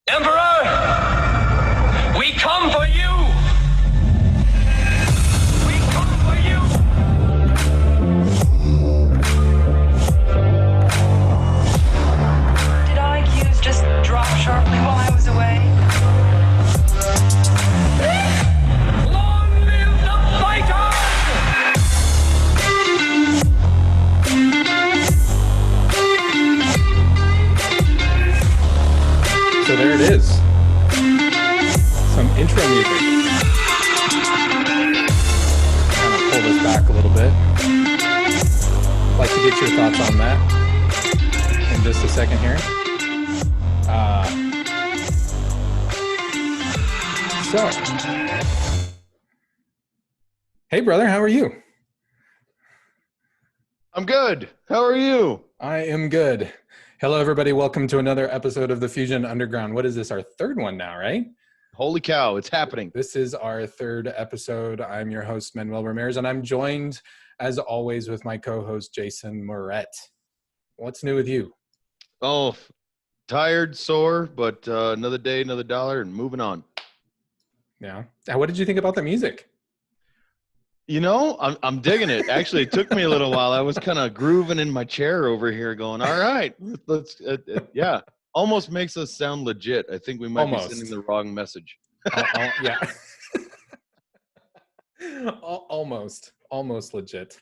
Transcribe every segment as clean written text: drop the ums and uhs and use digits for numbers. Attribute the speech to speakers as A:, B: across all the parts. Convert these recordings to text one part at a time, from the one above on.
A: Emperor, we come for you! We come for you!
B: Did IQs just drop sharply while I was away?
A: Long live the fighters!
C: So there it is. Some intro music. Kind of pull this back a little bit. I'd like to get your thoughts on that in just a second here. Hey brother, how are you?
D: I'm good. How are you?
C: I am good. Hello everybody, welcome to another episode of the Fusion Underground. What is this, our third one now, right?
D: Holy cow, it's happening.
C: This is our third episode. I'm your host, Manuel Ramirez, and I'm joined, as always, with my co-host, Jason Moret. What's new with you?
D: Oh, tired, sore, but another day, another dollar, and moving on.
C: Yeah. What did you think about the music?
D: You know, I'm digging it. Actually, it took me a little while. I was kind of grooving in my chair over here going, all right, let's yeah. Almost makes us sound legit. I think we might be sending the wrong message.
C: Yeah. Almost legit.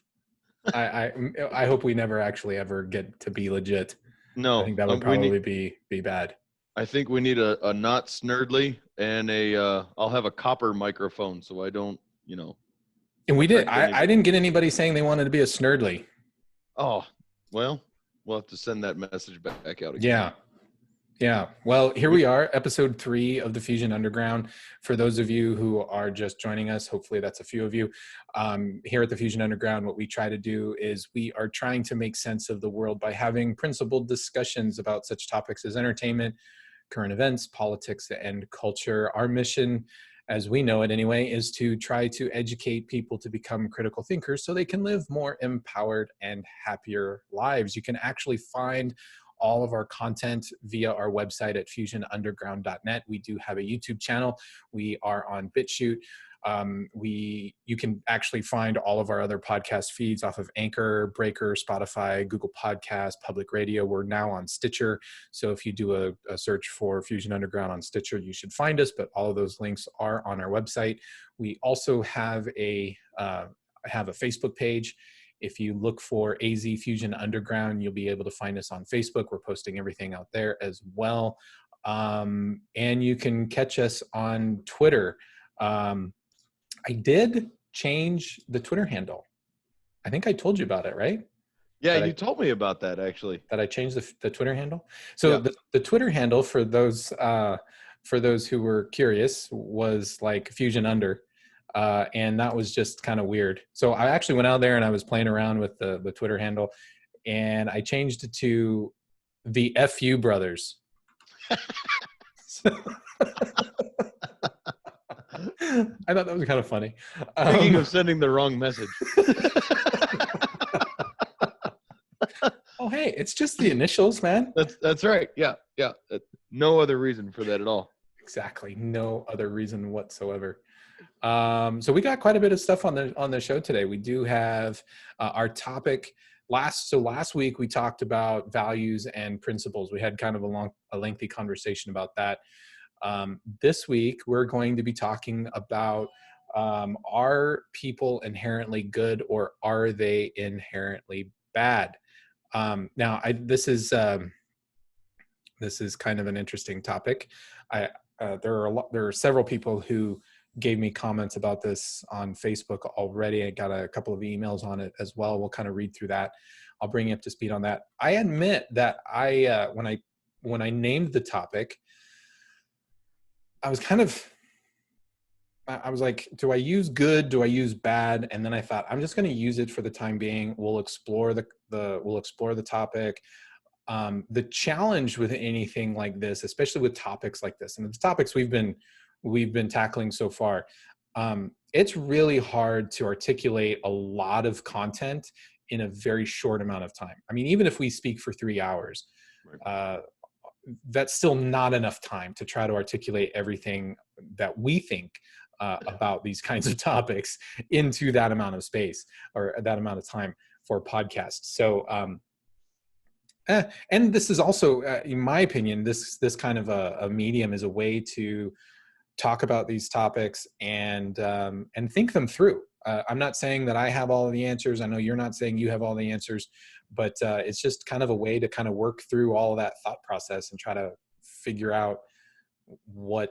C: I hope we never actually ever get to be legit.
D: No,
C: I think that would probably be bad.
D: I think we need a not snurdly and I'll have a copper microphone so I don't, you know.
C: And we did. I didn't get anybody saying they wanted to be a snurdly.
D: Oh, well, we'll have to send that message back out again.
C: Yeah. Well, here we are, episode 3 of the Fusion Underground. For those of you who are just joining us, hopefully that's a few of you. Here at the Fusion Underground, what we try to do is we are trying to make sense of the world by having principled discussions about such topics as entertainment, current events, politics, and culture. Our mission, as we know it anyway, is to try to educate people to become critical thinkers so they can live more empowered and happier lives. You can actually find all of our content via our website at fusionunderground.net. We do have a YouTube channel. We are on BitChute. You can actually find all of our other podcast feeds off of Anchor, Breaker, Spotify, Google Podcasts, Public Radio. We're now on Stitcher. So if you do a search for Fusion Underground on Stitcher, you should find us, but all of those links are on our website. We also have a Facebook page. If you look for AZ Fusion Underground, you'll be able to find us on Facebook. We're posting everything out there as well. And you can catch us on Twitter. I did change the Twitter handle. I think I told you about it, right?
D: Yeah, you told me about that, actually.
C: That I changed the Twitter handle. So yeah. the Twitter handle, for those who were curious, was like Fusion Under. And that was just kind of weird. So I actually went out there and I was playing around with the Twitter handle, and I changed it to the FU Brothers. I thought that was kind of funny.
D: Thinking of sending the wrong message.
C: Oh, hey, it's just the initials, man.
D: That's right. Yeah. No other reason for that at all.
C: Exactly. No other reason whatsoever. So we got quite a bit of stuff on the show today. We do have our topic. Last week we talked about values and principles. We had kind of a lengthy conversation about that. This week we're going to be talking about are people inherently good, or are they inherently bad? Now this is kind of an interesting topic. There are several people who gave me comments about this on Facebook already. I got a couple of emails on it as well. We'll kind of read through that. I'll bring you up to speed on that. I admit that when I named the topic, I was like, do I use good? Do I use bad? And then I thought, I'm just going to use it for the time being. We'll explore the topic. The challenge with anything like this, especially with topics like this, and the topics we've been tackling so far, it's really hard to articulate a lot of content in a very short amount of time. I mean, even if we speak for 3 hours, that's still not enough time to try to articulate everything that we think about these kinds of topics into that amount of space or that amount of time for podcasts. So, and this is also, in my opinion, this kind of a medium is a way to talk about these topics and think them through. I'm not saying that I have all of the answers. I know you're not saying you have all the answers, but it's just kind of a way to kind of work through all of that thought process and try to figure out what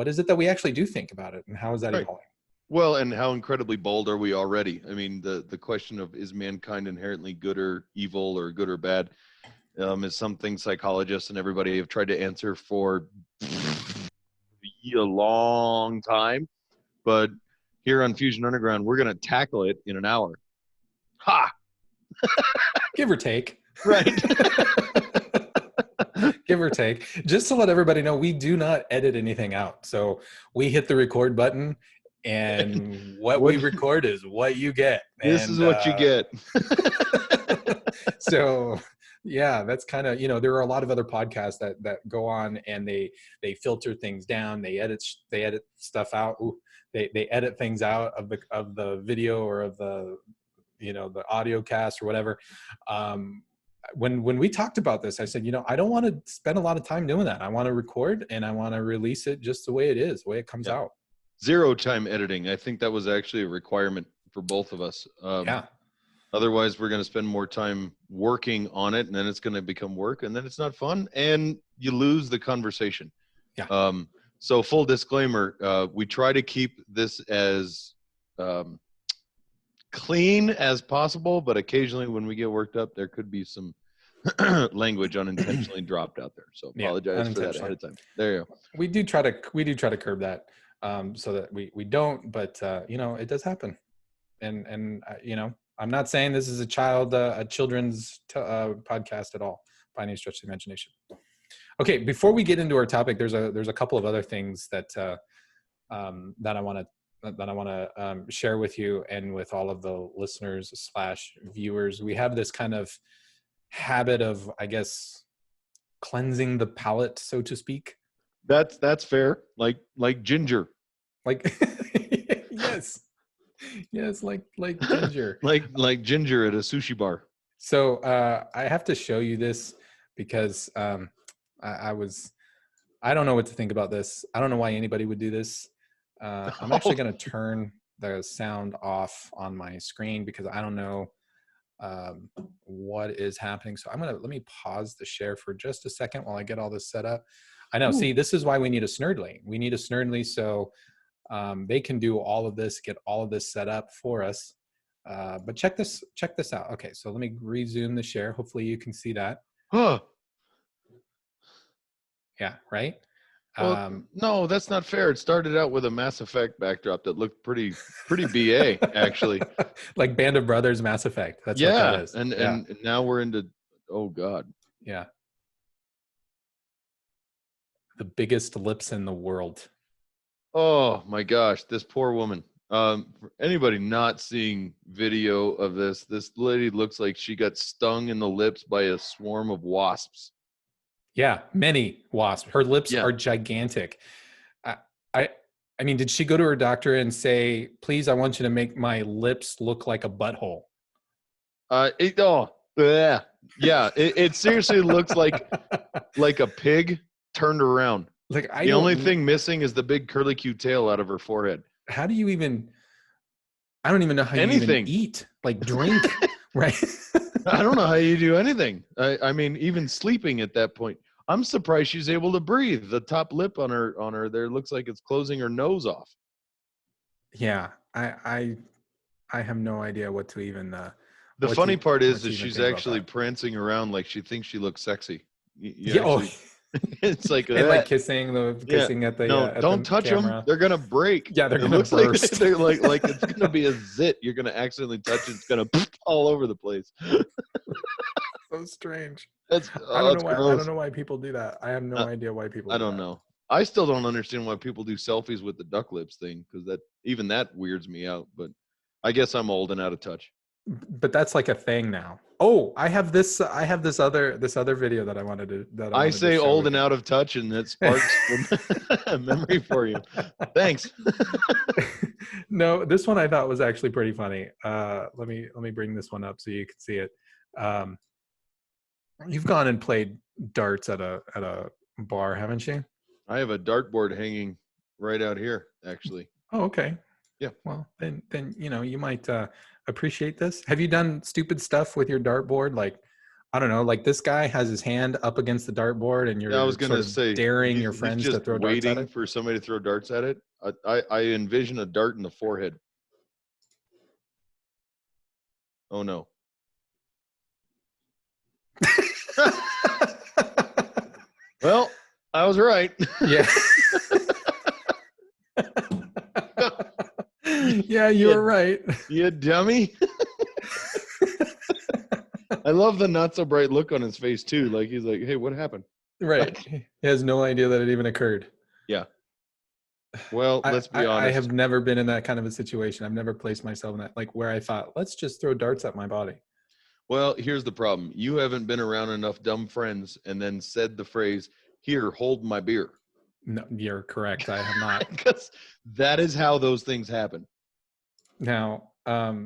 C: is it that we actually do think about it and how is that
D: Right.
C: evolving?
D: Well, and how incredibly bold are we already? I mean, the question of is mankind inherently good or evil or good or bad is something psychologists and everybody have tried to answer for a long time. But here on Fusion Underground, we're going to tackle it in an hour. Ha!
C: Give or take.
D: Right.
C: Give or take. Just to let everybody know, we do not edit anything out. So we hit the record button and what we record is what you get.
D: This is what you get.
C: So yeah, that's kind of, there are a lot of other podcasts that go on and they filter things down. They edit stuff out. Ooh, they edit things out of the video or of the, the audio cast or whatever. When we talked about this, I said, I don't want to spend a lot of time doing that. I want to record and I want to release it just the way it is, the way it comes out.
D: 0 time editing. I think that was actually a requirement for both of us.
C: Yeah.
D: Otherwise, we're going to spend more time working on it, and then it's going to become work, and then it's not fun, and you lose the conversation.
C: Yeah.
D: So full disclaimer, we try to keep this as clean as possible, but occasionally when we get worked up, there could be some language unintentionally dropped out there. So apologize for that ahead of time. There you go.
C: We do try to curb that so that we don't, but it does happen. And I'm not saying this is a children's podcast at all by any stretch of the imagination. Okay, before we get into our topic, there's a couple of other things that I want to share with you and with all of the listeners / viewers. We have this kind of habit of, I guess, cleansing the palate, so to speak.
D: That's fair. Like ginger.
C: Like yes, like ginger.
D: like ginger at a sushi bar.
C: So I have to show you this because I don't know what to think about this. I don't know why anybody would do this. I'm actually going to turn the sound off on my screen because I don't know what is happening. So let me pause the share for just a second while I get all this set up. I know. Ooh. See, this is why we need a Snerdly. We need a Snerdly so they can do all of this, get all of this set up for us. But check this out. Okay, so let me resume the share. Hopefully you can see that.
D: Huh.
C: Yeah, right?
D: Well, no, that's not fair. It started out with a Mass Effect backdrop that looked pretty BA, actually.
C: Like Band of Brothers Mass Effect. That's what that is.
D: And now we're into, oh God.
C: Yeah. The biggest lips in the world.
D: Oh my gosh, this poor woman. For anybody not seeing video of this lady looks like she got stung in the lips by a swarm of wasps.
C: Yeah, many wasps. Her lips are gigantic. I mean, did she go to her doctor and say, please, I want you to make my lips look like a butthole?
D: It seriously looks like a pig turned around.
C: Like
D: the only thing missing is the big curlicue tail out of her forehead.
C: How do you even? I don't even know how you even eat, like drink, right?
D: I don't know how you do anything. I mean, even sleeping at that point. I'm surprised she's able to breathe. The top lip on her there looks like it's closing her nose off.
C: Yeah, I have no idea what to even.
D: The funny part is that she's actually prancing around like she thinks she looks sexy. It's like
C: and like kissing at the.
D: No, don't touch them. They're gonna break.
C: Yeah, they're gonna burst.
D: Like they're like it's gonna be a zit. You're gonna accidentally touch it. It's gonna all over the place.
C: So strange.
D: I
C: don't know why people do that. I have no idea why people.
D: I don't know. I still don't understand why people do selfies with the duck lips thing because that weirds me out. But I guess I'm old and out of touch.
C: but that's like a thing now. Oh, I have this other video that I wanted
D: I
C: to
D: say
C: show
D: old
C: with
D: and
C: you.
D: out of touch, and it sparks a memory for you. Thanks.
C: No, this one I thought was actually pretty funny. Let me bring this one up so you can see it. Um, you've gone and played darts at a bar, haven't you?
D: I have a dartboard hanging right out here, actually.
C: Oh, okay.
D: Yeah.
C: Well, then you might appreciate this. Have you done stupid stuff with your dartboard? Like, I don't know, like this guy has his hand up against the dartboard, and
D: Yeah, I was
C: you're sort
D: gonna
C: of
D: say
C: daring your
D: he's
C: friends to
D: just
C: throw darts at
D: waiting
C: it.
D: for somebody to throw darts at it. I envision a dart in the forehead. Oh no. Well, I was right.
C: Yeah. Yeah, you were right.
D: You dummy. I love the not so bright look on his face too. Like he's like, "Hey, what happened?"
C: Right. He has no idea that it even occurred.
D: Yeah. Well, let's be
C: I
D: honest.
C: have never been in that kind of a situation. I've never placed myself in that, like where I thought, let's just throw darts at my body.
D: Well, here's the problem. You haven't been around enough dumb friends and then said the phrase, "Here, hold my beer."
C: No, you're correct. I have not.
D: Because that is how those things happen.
C: Now,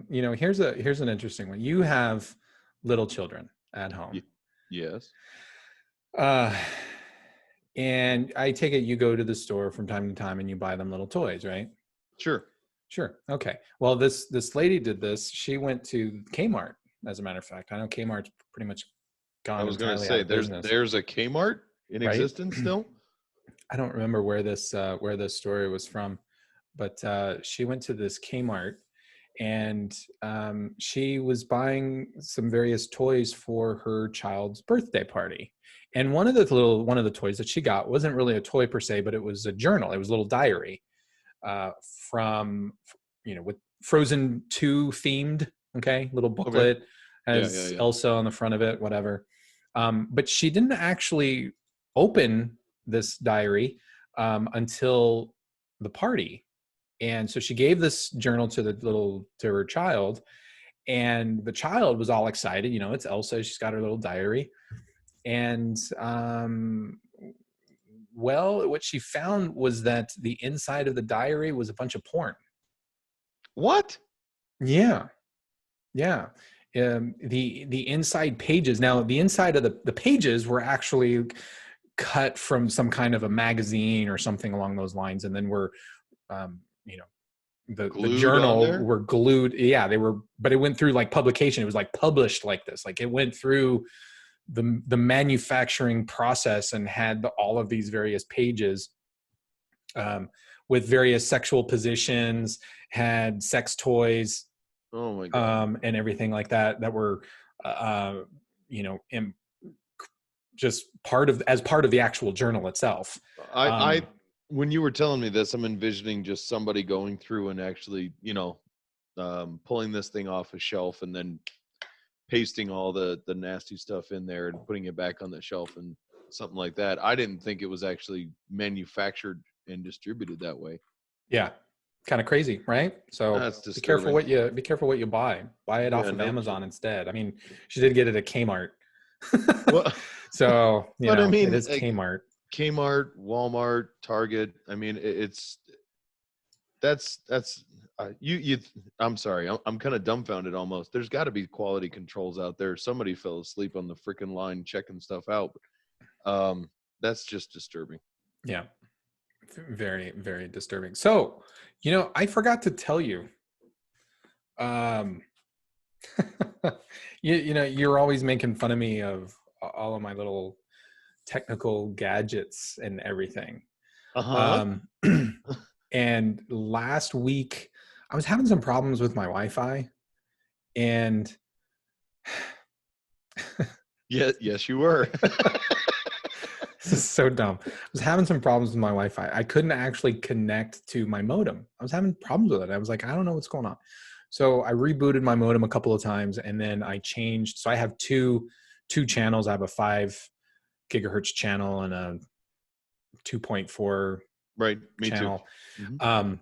C: here's an interesting one. You have little children at home.
D: Yes.
C: And I take it you go to the store from time to time and you buy them little toys, right?
D: Sure.
C: Sure. Okay. Well, this lady did this. She went to Kmart, as a matter of fact. I know Kmart's pretty much
D: I
C: gone
D: was going to
C: entirely out
D: say
C: of business.
D: there's a Kmart in
C: Right?
D: existence still.
C: I don't remember where this story was from, but she went to this Kmart, and she was buying some various toys for her child's birthday party. And one of the toys that she got wasn't really a toy per se, but it was a journal. It was a little diary from with Frozen 2 themed. Okay, little booklet has
D: Yeah.
C: Elsa on the front of it, whatever. But she didn't actually open this diary until the party. And so she gave this journal to her child, and the child was all excited. It's Elsa. She's got her little diary. And well, what she found was that the inside of the diary was a bunch of porn.
D: What?
C: Yeah. Yeah. The inside pages. Now, the inside of the pages were actually cut from some kind of a magazine or something along those lines, and then were the journal were glued. Yeah, they were, but it went through like publication. It was like published like this. Like it went through the manufacturing process and had all of these various pages with various sexual positions, had sex toys.
D: Oh my God.
C: And everything like that were just part of the actual journal itself.
D: When you were telling me this, I'm envisioning just somebody going through and actually, pulling this thing off a shelf and then pasting all the nasty stuff in there and putting it back on the shelf and something like that. I didn't think it was actually manufactured and distributed that way.
C: Yeah. Kind of crazy, right? So be careful what you buy. Buy it off of Amazon instead. I mean, she did get it at Kmart.
D: Well,
C: so,
D: I mean,
C: it is Kmart.
D: Kmart, Walmart, Target. I mean, I'm sorry. I'm kind of dumbfounded almost. There's got to be quality controls out there. Somebody fell asleep on the freaking line checking stuff out. That's just disturbing.
C: Yeah. Very, very disturbing. So, I forgot to tell you, you're always making fun of me of all of my little technical gadgets and everything. And last week I was having some problems with my Wi-Fi, and
D: yes, you were.
C: This is so dumb. I was having some problems with my Wi-Fi. I couldn't actually connect to my modem. I was having problems with it. I was like, I don't know what's going on. So I rebooted my modem a couple of times, and then I changed. So I have two channels. I have a 5 gigahertz channel and a 2.4
D: right. Me
C: channel.
D: too. Mm-hmm.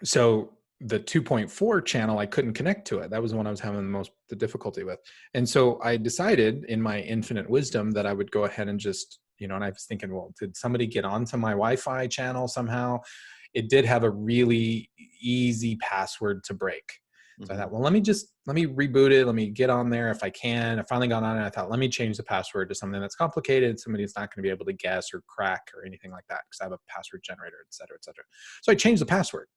C: So the 2.4 channel, I couldn't connect to it. That was the one I was having the difficulty with. And so I decided in my infinite wisdom that I would go ahead and just, and I was thinking, well, did somebody get onto my Wi-Fi channel somehow? It did have a really easy password to break. So I thought, well, let me reboot it. Let me get on there if I can. I finally got on it. I thought, let me change the password to something that's complicated. Somebody's not going to be able to guess or crack or anything like that, because I have a password generator, et cetera, et cetera. So I changed the password.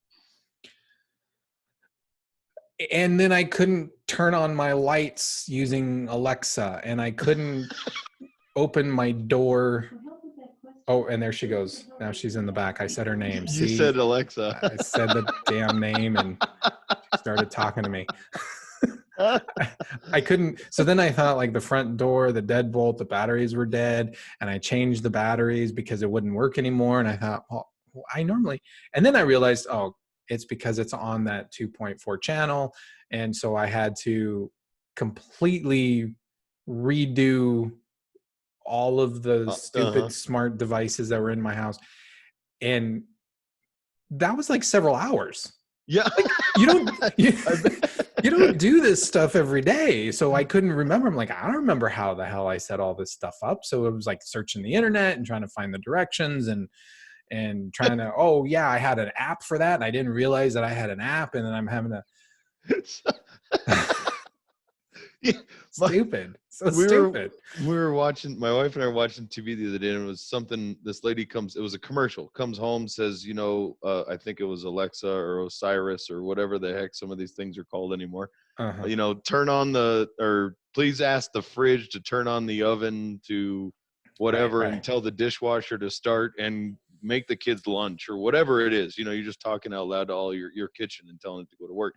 C: And then I couldn't turn on my lights using Alexa, and I couldn't open my door. Oh, and there she goes. Now she's in the back. I said her name.
D: You said Alexa.
C: I said the damn name, and she started talking to me. I couldn't. So then I thought, like, the front door, the deadbolt, the batteries were dead, and I changed the batteries because it wouldn't work anymore. And I thought, well, and then I realized, oh, it's because it's on that 2.4 channel. And so I had to completely redo all of the stupid smart devices that were in my house. And that was like several hours.
D: Yeah.
C: Like, you don't do this stuff every day. So I couldn't remember. I'm like, I don't remember how the hell I set all this stuff up. So it was like searching the internet and trying to find the directions and trying to, oh yeah, I had an app for that. And I didn't realize that I had an app, and then I'm having to stupid. Stupid.
D: We were watching, my wife and I were watching TV the other day, and it was something, this lady it was a commercial, comes home, says, I think it was Alexa or Osiris or whatever the heck some of these things are called anymore. Turn on or please ask the fridge to turn on the oven to whatever, right. And tell the dishwasher to start and make the kids lunch or whatever it is. You're just talking out loud to all your kitchen and telling it to go to work.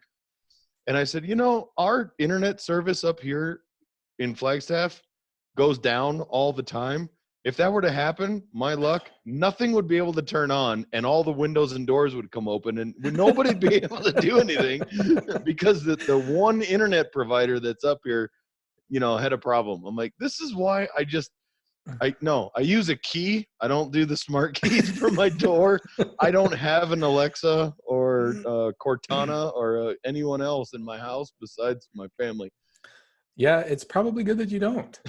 D: And I said, our internet service up here in Flagstaff goes down all the time. If that were to happen, my luck, nothing would be able to turn on, and all the windows and doors would come open, and nobody'd be able to do anything because the one internet provider that's up here, had a problem. I'm like, this is why I use a key. I don't do the smart keys for my door. I don't have an Alexa or Cortana or anyone else in my house besides my family.
C: Yeah, it's probably good that you don't.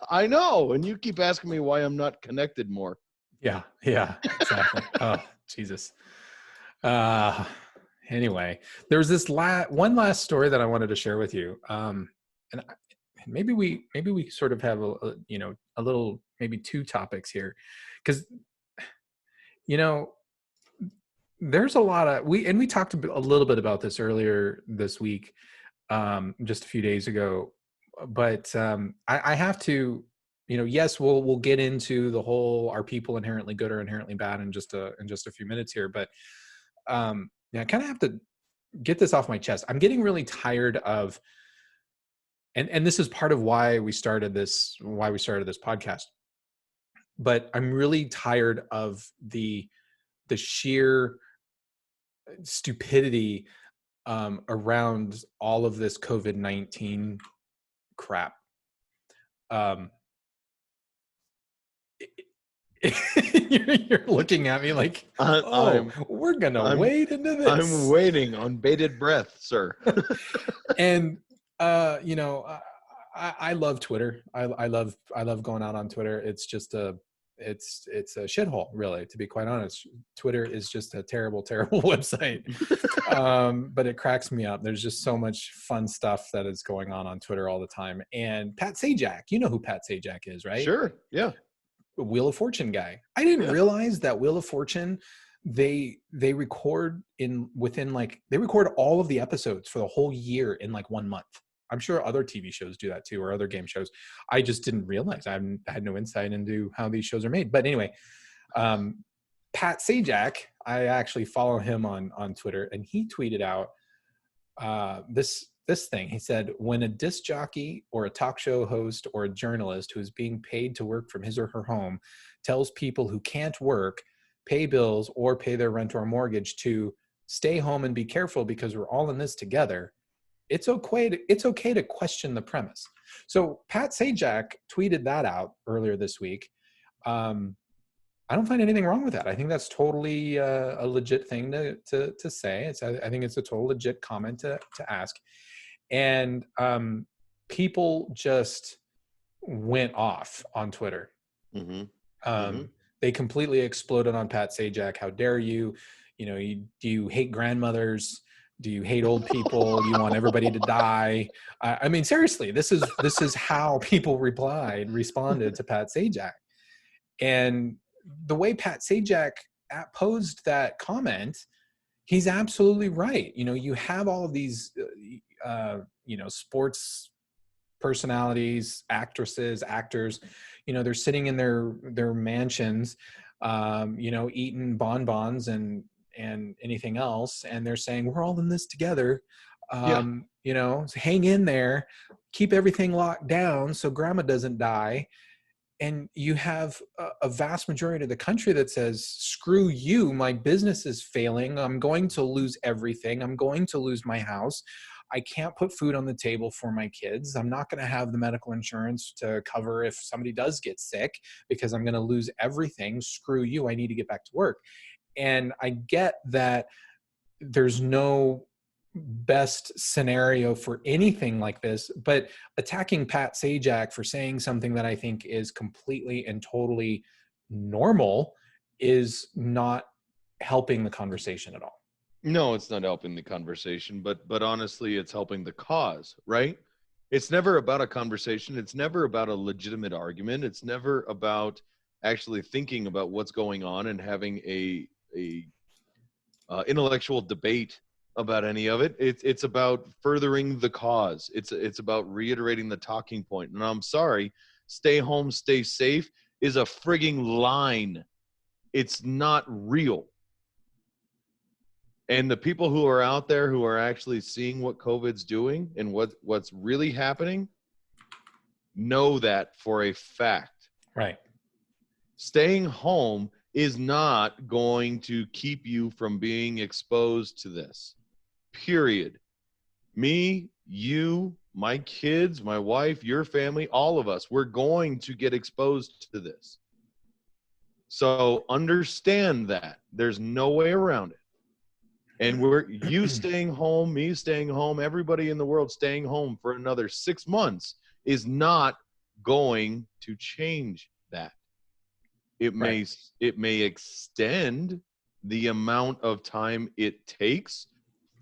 D: I know. And you keep asking me why I'm not connected more.
C: Yeah, exactly. Oh, Jesus. Anyway, there's this one last story that I wanted to share with you. And maybe we sort of have a little, maybe two topics here, because there's a lot of we talked a little bit about this earlier this week, just a few days ago, but I have to, yes, we'll get into the whole, are people inherently good or inherently bad in just a few minutes here, but I kind of have to get this off my chest. I'm getting really tired of, and this is part of why we started this podcast, but I'm really tired of the sheer stupidity around all of this COVID-19 crap. You're looking at me like, we're gonna wade into this.
D: I'm waiting on bated breath, sir.
C: And I love Twitter. I love going out on Twitter. It's just it's a shithole, really, to be quite honest. Twitter is just a terrible website. But it cracks me up. There's just so much fun stuff that is going on Twitter all the time. And Pat Sajak, you know who Pat Sajak is, right?
D: Sure. Yeah.
C: Wheel of Fortune guy. I didn't realize that Wheel of Fortune, they record they record all of the episodes for the whole year in like 1 month. I'm sure other TV shows do that too, or other game shows. I just didn't realize. I had no insight into how these shows are made. But anyway, Pat Sajak, I actually follow him on Twitter, and he tweeted out this thing. He said, when a disc jockey or a talk show host or a journalist who is being paid to work from his or her home tells people who can't work, pay bills, or pay their rent or mortgage to stay home and be careful because we're all in this together, it's okay to question the premise. So Pat Sajak tweeted that out earlier this week. I don't find anything wrong with that. I think that's totally a legit thing to say. I think it's a total legit comment to ask. And people just went off on Twitter.
D: Mm-hmm. Mm-hmm.
C: They completely exploded on Pat Sajak. How dare you? Do you hate grandmothers? Do you hate old people? You want everybody to die? I mean, seriously, this is how people responded to Pat Sajak. And the way Pat Sajak posed that comment, he's absolutely right. You have all of these, sports personalities, actresses, actors, they're sitting in their mansions, eating bonbons and anything else, and they're saying we're all in this together.
D: Yeah.
C: So hang in there, keep everything locked down so grandma doesn't die. And you have a vast majority of the country that says, screw you, my business is failing, I'm going to lose everything, I'm going to lose my house, I can't put food on the table for my kids, I'm not going to have the medical insurance to cover if somebody does get sick because I'm going to lose everything, screw you, I need to get back to work. And I get that there's no best scenario for anything like this, but attacking Pat Sajak for saying something that I think is completely and totally normal is not helping the conversation at all.
D: No, it's not helping the conversation, but honestly, it's helping the cause, right? It's never about a conversation. It's never about a legitimate argument. It's never about actually thinking about what's going on and having a intellectual debate about any of it. It's about furthering the cause. It's about reiterating the talking point. And I'm sorry, stay home, stay safe is a frigging line. It's not real. And the people who are out there who are actually seeing what COVID's doing and what's really happening know that for a fact.
C: Right.
D: Staying home is not going to keep you from being exposed to this. Period. Me, you, my kids, my wife, your family, all of us, we're going to get exposed to this. So understand that. There's no way around it. And you staying home, me staying home, everybody in the world staying home for another 6 months is not going to change that. It may extend the amount of time it takes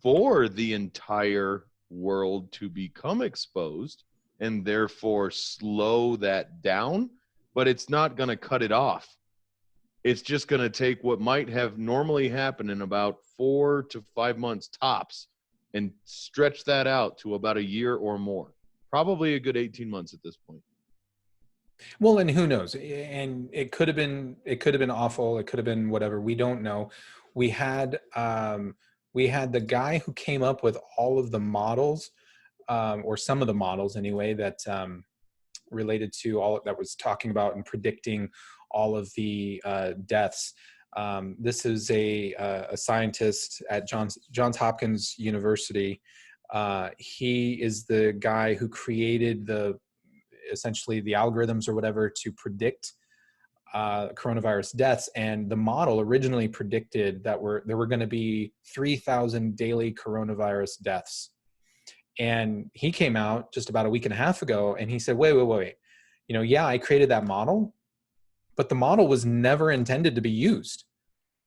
D: for the entire world to become exposed and therefore slow that down, but it's not going to cut it off. It's just going to take what might have normally happened in about 4 to 5 months tops and stretch that out to about a year or more. Probably a good 18 months at this point.
C: Well, and who knows? And it could have been awful. It could have been whatever. We don't know. We had the guy who came up with all of the models, or some of the models anyway, that related to all that was talking about and predicting all of the deaths. This is a scientist at Johns Hopkins University. He is the guy who created essentially the algorithms or whatever to predict coronavirus deaths. And the model originally predicted that there were going to be 3,000 daily coronavirus deaths. And he came out just about a week and a half ago and he said, wait. Yeah, I created that model, but the model was never intended to be used.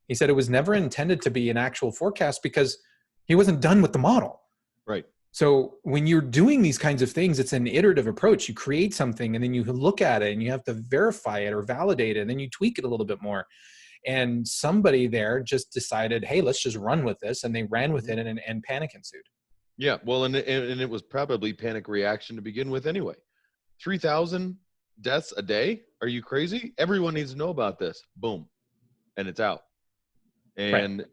C: He said it was never intended to be an actual forecast because he wasn't done with the model.
D: Right.
C: So when you're doing these kinds of things, it's an iterative approach. You create something and then you look at it and you have to verify it or validate it, and then you tweak it a little bit more. And somebody there just decided, hey, let's just run with this. And they ran with it and panic ensued.
D: Yeah, well, and it was probably panic reaction to begin with anyway. 3,000 deaths a day? Are you crazy? Everyone needs to know about this. Boom. And it's out. And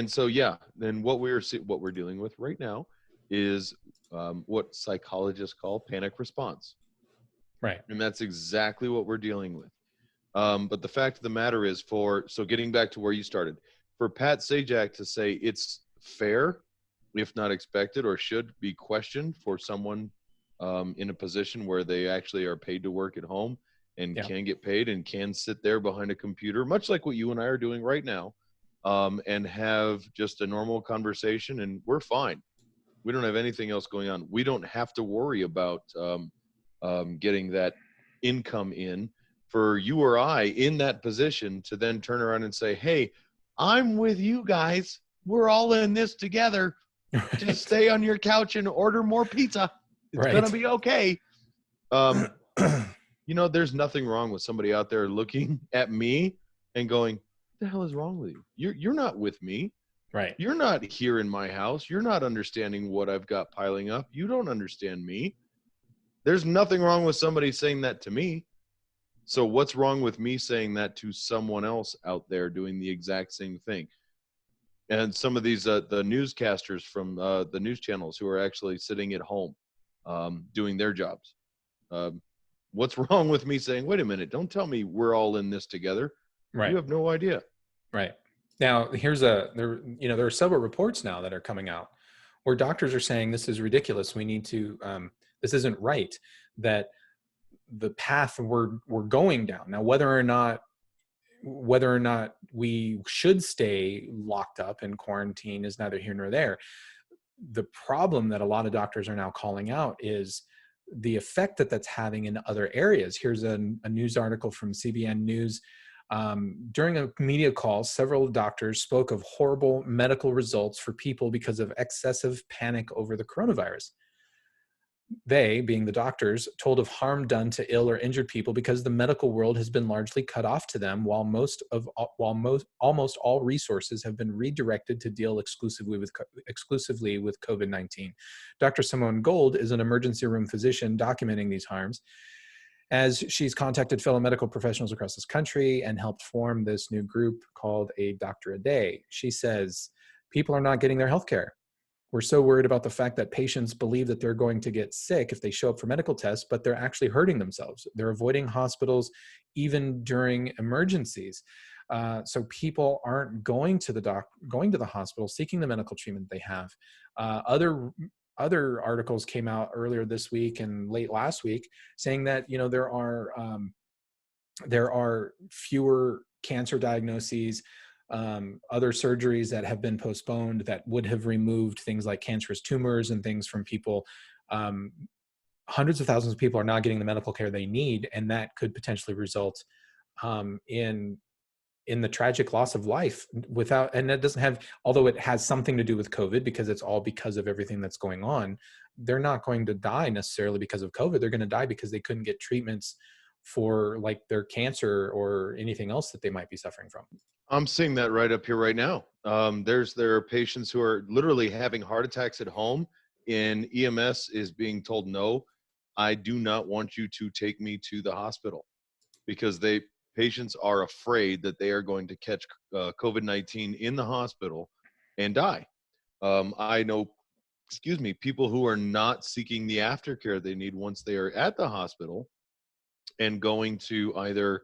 D: so then what we're dealing with right now is what psychologists call panic response.
C: Right.
D: And that's exactly what we're dealing with. But the fact of the matter is, so getting back to where you started, for Pat Sajak to say it's fair, if not expected, or should be questioned for someone in a position where they actually are paid to work at home, and
C: Yeah.
D: can get paid and can sit there behind a computer, much like what you and I are doing right now, and have just a normal conversation, and we're fine. We don't have anything else going on. We don't have to worry about getting that income in for you or I in that position to then turn around and say, hey, I'm with you guys. We're all in this together.
C: Right.
D: Just stay on your couch and order more pizza. It's
C: Right.
D: going to be okay. There's nothing wrong with somebody out there looking at me and going, what the hell is wrong with you? You're not with me.
C: Right.
D: You're not here in my house. You're not understanding what I've got piling up. You don't understand me. There's nothing wrong with somebody saying that to me. So what's wrong with me saying that to someone else out there doing the exact same thing? And some of these, the newscasters from the news channels who are actually sitting at home doing their jobs. What's wrong with me saying, wait a minute, don't tell me we're all in this together.
C: Right.
D: You have no idea.
C: Right. Now, there are several reports now that are coming out where doctors are saying this is ridiculous. We need to, this isn't right, that the path we're going down now, whether or not we should stay locked up in quarantine is neither here nor there. The problem that a lot of doctors are now calling out is the effect that that's having in other areas. Here's a news article from CBN News. During a media call, several doctors spoke of horrible medical results for people because of excessive panic over the coronavirus. They, being the doctors, told of harm done to ill or injured people because the medical world has been largely cut off to them, while almost all resources have been redirected to deal exclusively with COVID-19. Dr. Simone Gold is an emergency room physician documenting these harms, as she's contacted fellow medical professionals across this country and helped form this new group called A Doctor a Day. She says, people are not getting their health care. We're so worried about the fact that patients believe that they're going to get sick if they show up for medical tests, but they're actually hurting themselves. They're avoiding hospitals even during emergencies. So people aren't going to the hospital, seeking the medical treatment they have. Other articles came out earlier this week and late last week saying that there are fewer cancer diagnoses, other surgeries that have been postponed that would have removed things like cancerous tumors and things from people. Hundreds of thousands of people are not getting the medical care they need, and that could potentially result in the tragic loss of life and that doesn't have, although it has something to do with COVID because it's all because of everything that's going on, they're not going to die necessarily because of COVID. They're going to die because they couldn't get treatments for like their cancer or anything else that they might be suffering from.
D: I'm seeing that right up here right now. There are patients who are literally having heart attacks at home, and EMS is being told, no, I do not want you to take me to the hospital, because patients are afraid that they are going to catch COVID-19 in the hospital and die. I know, people who are not seeking the aftercare they need once they are at the hospital and going to either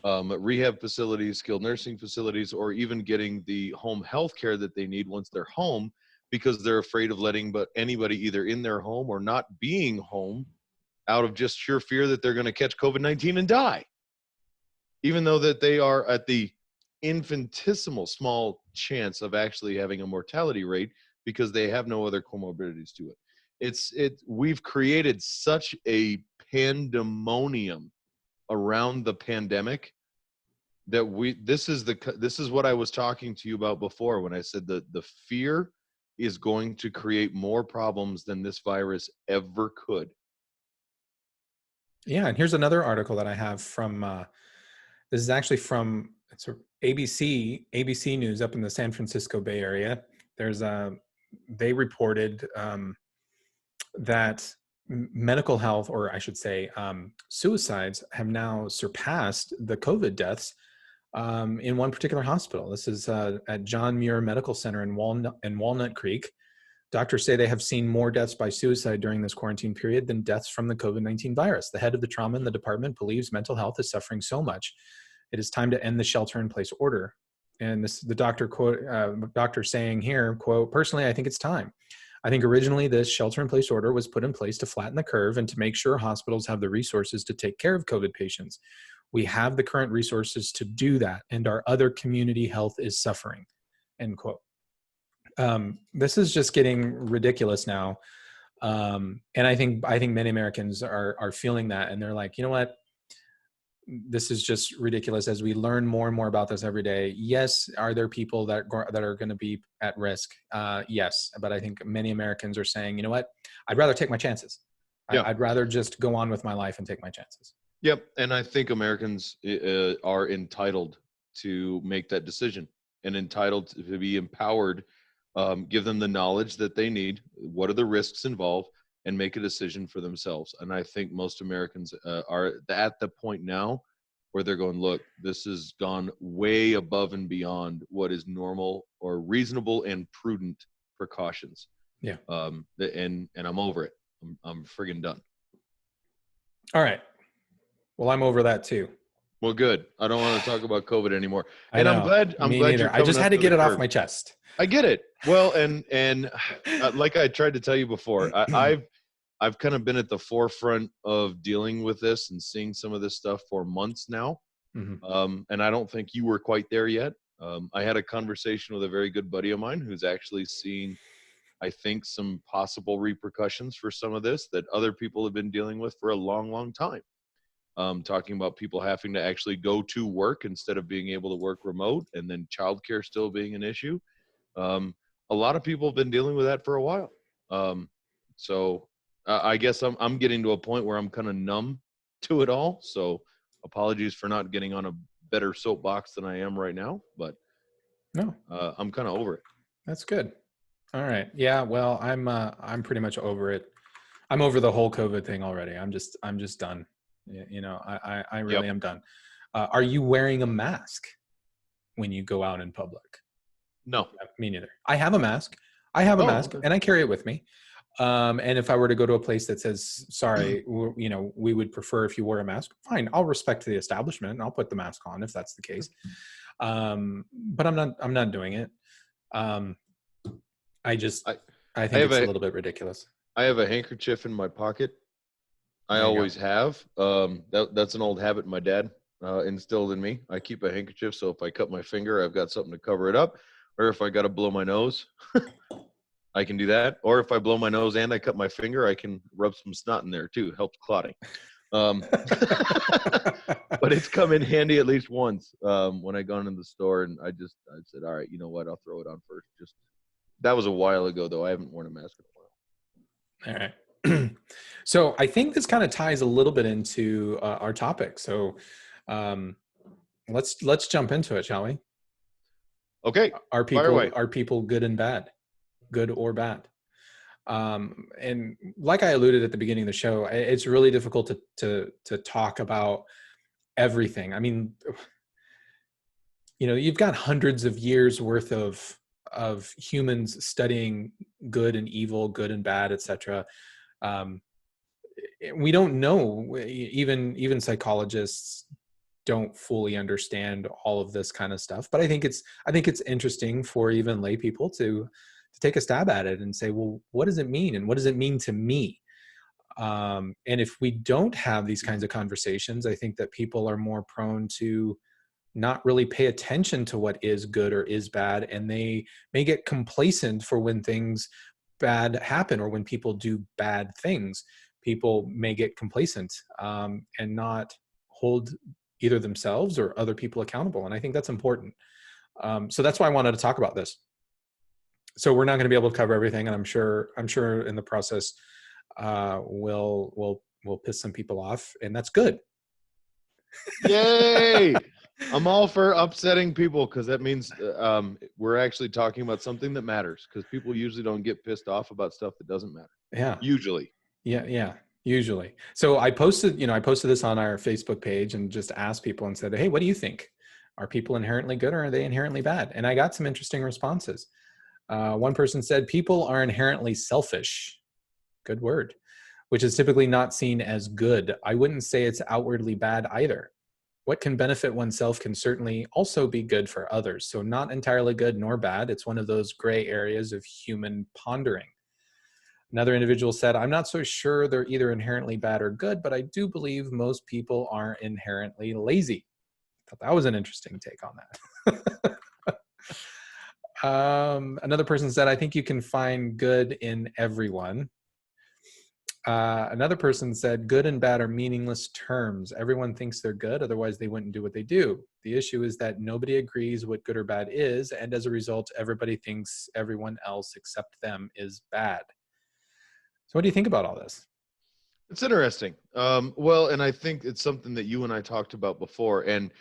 D: rehab facilities, skilled nursing facilities, or even getting the home health care that they need once they're home, because they're afraid of letting anybody either in their home or not being home out of just sheer fear that they're going to catch COVID-19 and die, even though that they are at the infinitesimal small chance of actually having a mortality rate because they have no other comorbidities to it. We've created such a pandemonium around the pandemic that this is what I was talking to you about before when I said that the fear is going to create more problems than this virus ever could.
C: Yeah, and here's another article that I have from this is actually from ABC News up in the San Francisco Bay Area. They reported that medical health, or I should say suicides, have now surpassed the COVID deaths in one particular hospital. This is at John Muir Medical Center in Walnut Creek. Doctors say they have seen more deaths by suicide during this quarantine period than deaths from the COVID-19 virus. The head of the trauma in the department believes mental health is suffering so much, it is time to end the shelter-in-place order. And this, the doctor saying here, quote, personally, I think it's time. I think originally this shelter-in-place order was put in place to flatten the curve and to make sure hospitals have the resources to take care of COVID patients. We have the current resources to do that, and our other community health is suffering, end quote. This is just getting ridiculous now. And I think many Americans are feeling that, and they're like, you know what? This is just ridiculous. As we learn more and more about this every day, yes, are there people that are going to be at risk? Yes, but I think many Americans are saying, you know what? I'd rather take my chances.
D: Yeah.
C: I'd rather just go on with my life and take my chances.
D: Yep. And I think Americans are entitled to make that decision and entitled to be empowered. Give them the knowledge that they need. What are the risks involved? And make a decision for themselves. And I think most Americans are at the point now where they're going, look, this has gone way above and beyond what is normal or reasonable and prudent precautions.
C: Yeah.
D: And I'm over it. I'm friggin' done.
C: All right. Well, I'm over that too.
D: Well, good. I don't want to talk about COVID anymore.
C: And
D: I'm glad
C: neither. I just had to get it off my chest.
D: I get it. Well, and like I tried to tell you before, I've kind of been at the forefront of dealing with this and seeing some of this stuff for months now. Mm-hmm. And I don't think you were quite there yet. I had a conversation with a very good buddy of mine who's actually seen, I think, some possible repercussions for some of this that other people have been dealing with for a long, long time. Talking about people having to actually go to work instead of being able to work remote, and then childcare still being an issue. A lot of people have been dealing with that for a while. So I guess I'm getting to a point where I'm kind of numb to it all. So apologies for not getting on a better soapbox than I am right now, but
C: no,
D: I'm kind of over it.
C: That's good. All right. Yeah. Well, I'm pretty much over it. I'm over the whole COVID thing already. I'm just done. You know, I really am done. Are you wearing a mask when you go out in public?
D: No.
C: Me neither. I have a mask. Mask and I carry it with me. And if I were to go to a place that says, sorry, you know, we would prefer if you wore a mask, fine, I'll respect the establishment and I'll put the mask on if that's the case. But I'm not doing it. I think it's a little bit ridiculous.
D: I have a handkerchief in my pocket. I always have. That's an old habit my dad instilled in me. I keep a handkerchief, so if I cut my finger, I've got something to cover it up. Or if I got to blow my nose, I can do that. Or if I blow my nose and I cut my finger, I can rub some snot in there too. Helps clotting. But it's come in handy at least once when I gone in the store and I said, all right, you know what? I'll throw it on first. That was a while ago though. I haven't worn a mask in a while.
C: All right. So I think this kind of ties a little bit into our topic. So let's jump into it, shall we?
D: Okay.
C: Are people good and bad? Good or bad? And like I alluded at the beginning of the show, it's really difficult to talk about everything. I mean, you know, you've got hundreds of years worth of humans studying good and evil, good and bad, etc. We don't know, even psychologists don't fully understand all of this kind of stuff, but I think it's interesting for even lay people to take a stab at it and say, well, what does it mean? And what does it mean to me? And if we don't have these kinds of conversations, I think that people are more prone to not really pay attention to what is good or is bad. And they may get complacent for when things bad happen or when people do bad things. People may get complacent and not hold either themselves or other people accountable. And I think that's important. So that's why I wanted to talk about this. So we're not going to be able to cover everything, and I'm sure in the process we'll piss some people off, and that's good.
D: Yay! I'm all for upsetting people because that means we're actually talking about something that matters. Because people usually don't get pissed off about stuff that doesn't matter.
C: Yeah.
D: Usually.
C: Yeah. Usually. So I posted this on our Facebook page and just asked people and said, hey, what do you think? Are people inherently good or are they inherently bad? And I got some interesting responses. One person said, people are inherently selfish. Good word. Which is typically not seen as good. I wouldn't say it's outwardly bad either. What can benefit oneself can certainly also be good for others. So not entirely good nor bad. It's one of those gray areas of human pondering. Another individual said, I'm not so sure they're either inherently bad or good, but I do believe most people are inherently lazy. I thought that was an interesting take on that. Another person said, I think you can find good in everyone. Another person said, good and bad are meaningless terms. Everyone thinks they're good, otherwise they wouldn't do what they do. The issue is that nobody agrees what good or bad is, and as a result, everybody thinks everyone else except them is bad. So what do you think about all this?
D: It's interesting. Well, and I think it's something that you and I talked about before, and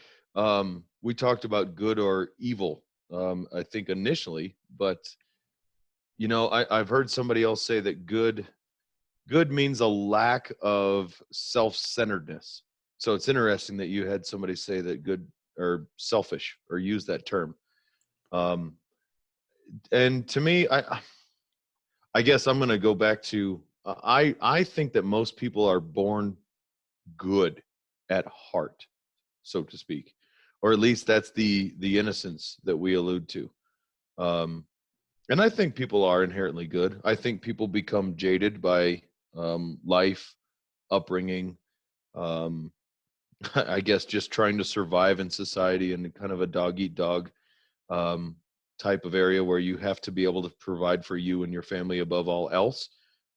D: we talked about good or evil, I think initially, but I've heard somebody else say that good means a lack of self-centeredness. So it's interesting that you had somebody say that good or selfish or use that term. And to me, I guess I'm going to go back to, I think that most people are born good at heart, so to speak, or at least that's the innocence that we allude to. And I think people are inherently good. I think people become jaded by life, upbringing, I guess just trying to survive in society in kind of a dog eat dog type of area where you have to be able to provide for you and your family above all else.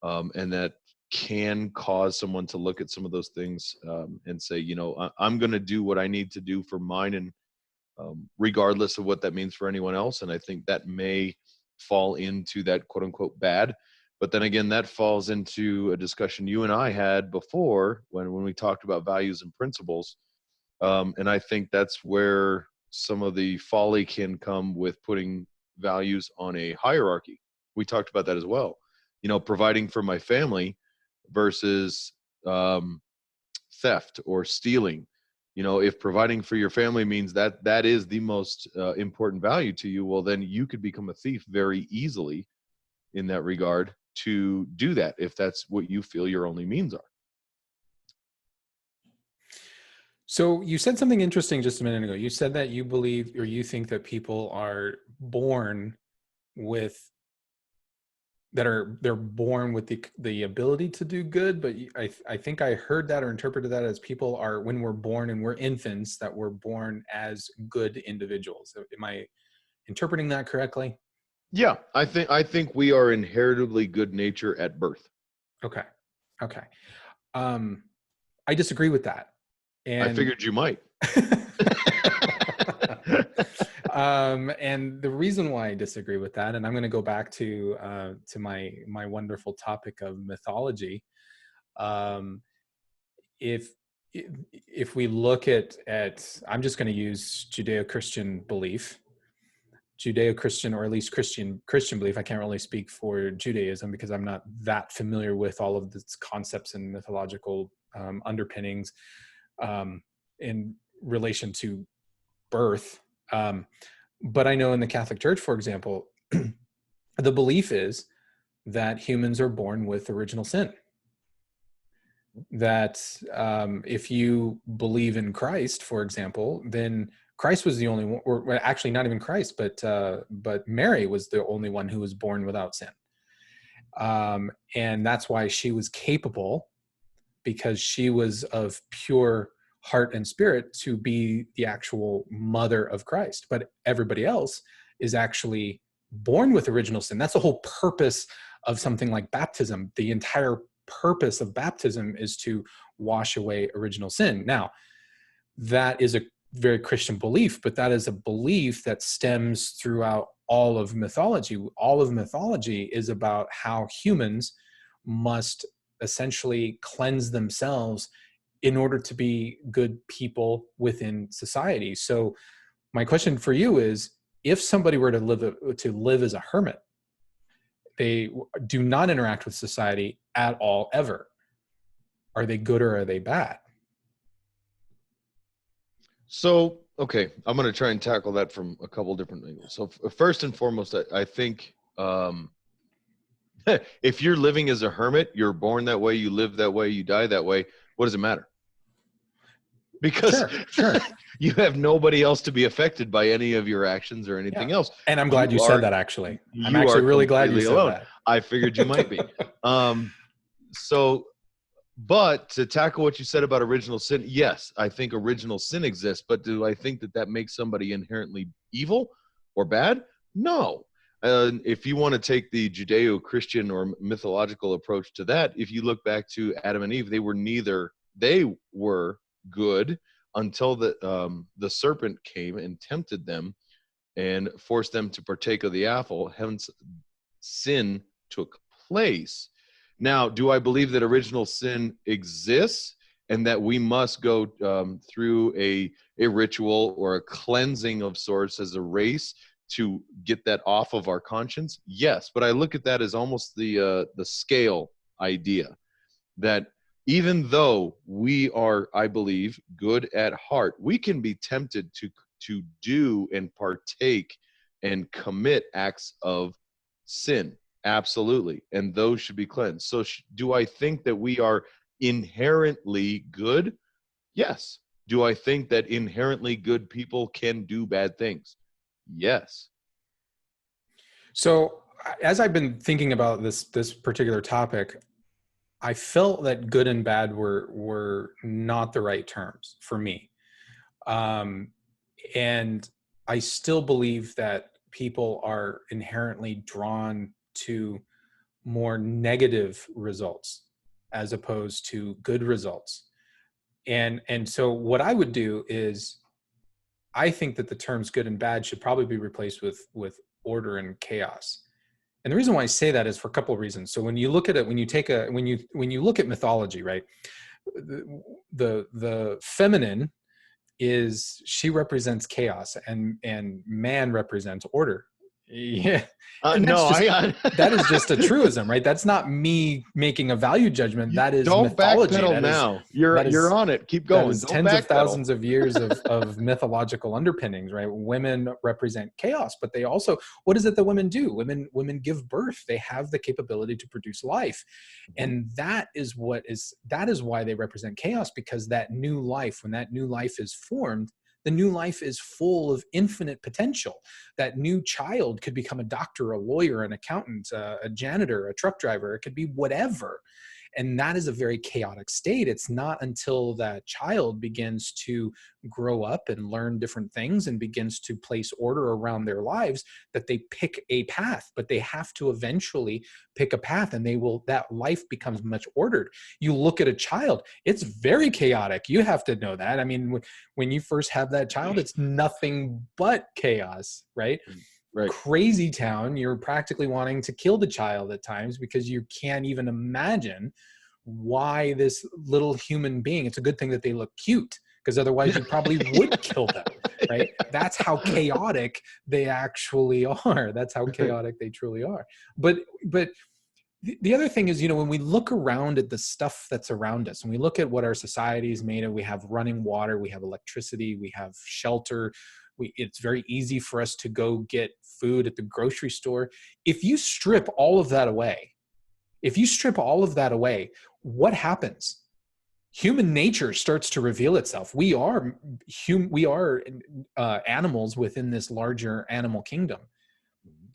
D: And that can cause someone to look at some of those things and say, I'm going to do what I need to do for mine, and regardless of what that means for anyone else. And I think that may fall into that quote unquote bad. But then again, that falls into a discussion you and I had before when we talked about values and principles. And I think that's where some of the folly can come with putting values on a hierarchy. We talked about that as well. Providing for my family versus theft or stealing. If providing for your family means that is the most important value to you, well, then you could become a thief very easily in that regard to do that, if that's what you feel your only means are.
C: So you said something interesting just a minute ago. You said that you believe, or you think that people are born with, they're born with the ability to do good, but I think I heard that or interpreted that as people are, when we're born and we're infants, that we're born as good individuals. Am I interpreting that correctly?
D: Yeah, I think we are inheritably good nature at birth.
C: Okay. I disagree with that. And
D: I figured you might.
C: And the reason why I disagree with that, and I'm going to go back to my wonderful topic of mythology. If we look at I'm just going to use Judeo-Christian belief, Judeo-Christian, or at least Christian belief. I can't really speak for Judaism because I'm not that familiar with all of its concepts and mythological underpinnings in relation to birth. But I know in the Catholic Church, for example, the belief is that humans are born with original sin. That if you believe in Christ, for example, then Christ was the only one, or actually not even Christ, but Mary was the only one who was born without sin. And that's why she was capable, because she was of pure heart and spirit, to be the actual mother of Christ. But everybody else is actually born with original sin. That's the whole purpose of something like baptism. The entire purpose of baptism is to wash away original sin. Now, that is a very Christian belief, but that is a belief that stems throughout all of mythology. All of mythology is about how humans must essentially cleanse themselves in order to be good people within society. So my question for you is, if somebody were to live as a hermit, they do not interact with society at all, ever, are they good or are they bad?
D: So, okay, I'm going to try and tackle that from a couple different angles. So first and foremost, I think if you're living as a hermit, you're born that way, you live that way, you die that way, what does it matter? Because
C: sure.
D: You have nobody else to be affected by any of your actions or anything else.
C: And I'm glad you said that, actually. I'm actually really glad you said that.
D: I figured you might be. So, but to tackle what you said about original sin, yes, I think original sin exists, but do I think that that makes somebody inherently evil or bad? No. If you want to take the Judeo-Christian or mythological approach to that, if you look back to Adam and Eve, they were good until the serpent came and tempted them and forced them to partake of the apple. Hence, sin took place. Now, do I believe that original sin exists and that we must go through a ritual or a cleansing of sorts as a race to get that off of our conscience? Yes, but I look at that as almost the scale idea, that even though we are, I believe, good at heart, we can be tempted to do and partake and commit acts of sin. Absolutely. And those should be cleansed. So do I think that we are inherently good? Yes. Do I think that inherently good people can do bad things? Yes.
C: So as I've been thinking about this particular topic, I felt that good and bad were not the right terms for me. And I still believe that people are inherently drawn to more negative results as opposed to good results. And so what I would do is, I think that the terms good and bad should probably be replaced with order and chaos. And the reason why I say that is for a couple of reasons. So when you look at it, when you look at mythology, right, the feminine she represents chaos, and man represents order. Yeah. And
D: No,
C: that is just a truism, right? That's not me making a value judgment. That is
D: don't
C: mythology.
D: backpedal now. You're on it. Keep going.
C: That is
D: Don't
C: tens of
D: backpedal.
C: thousands of years of mythological underpinnings, right? Women represent chaos, but they also, what is it that women do? Women give birth. They have the capability to produce life. And that is why they represent chaos, because that new life, when that new life is formed, the new life is full of infinite potential. That new child could become a doctor, a lawyer, an accountant, a janitor, a truck driver. It could be whatever. And that is a very chaotic state. It's not until that child begins to grow up and learn different things and begins to place order around their lives that they pick a path. But they have to eventually pick a path, and that life becomes much ordered. You look at a child, it's very chaotic. You have to know that. I mean, when you first have that child, it's nothing but chaos, right?
D: Right.
C: Crazy town. You're practically wanting to kill the child at times because you can't even imagine why this little human being, it's a good thing that they look cute, because otherwise you probably would kill them, right? That's how chaotic they actually are. That's how chaotic they truly are. But the other thing is, when we look around at the stuff that's around us, and we look at what our society is made of, we have running water, we have electricity, we have shelter. It's very easy for us to go get food at the grocery store. If you strip all of that away, what happens? Human nature starts to reveal itself. We are animals within this larger animal kingdom,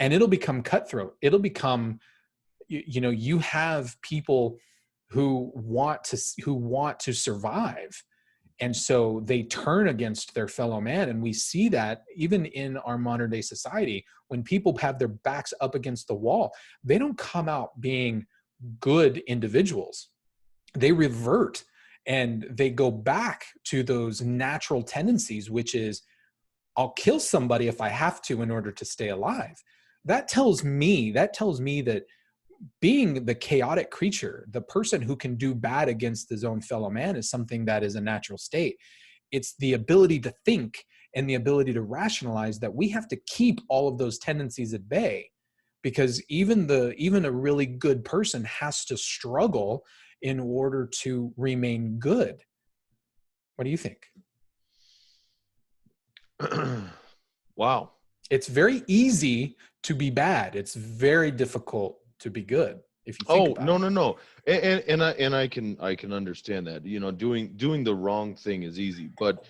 C: and it'll become cutthroat. It'll become, you have people who want to survive. And so they turn against their fellow man. And we see that even in our modern day society, when people have their backs up against the wall, they don't come out being good individuals. They revert and they go back to those natural tendencies, which is, I'll kill somebody if I have to in order to stay alive. That tells me that being the chaotic creature, the person who can do bad against his own fellow man, is something that is a natural state. It's the ability to think and the ability to rationalize that we have to keep all of those tendencies at bay, because even a really good person has to struggle in order to remain good. What do you think?
D: Wow.
C: It's very easy to be bad. It's very difficult to be good, if you think about it.
D: No. And I can understand that. Doing the wrong thing is easy, but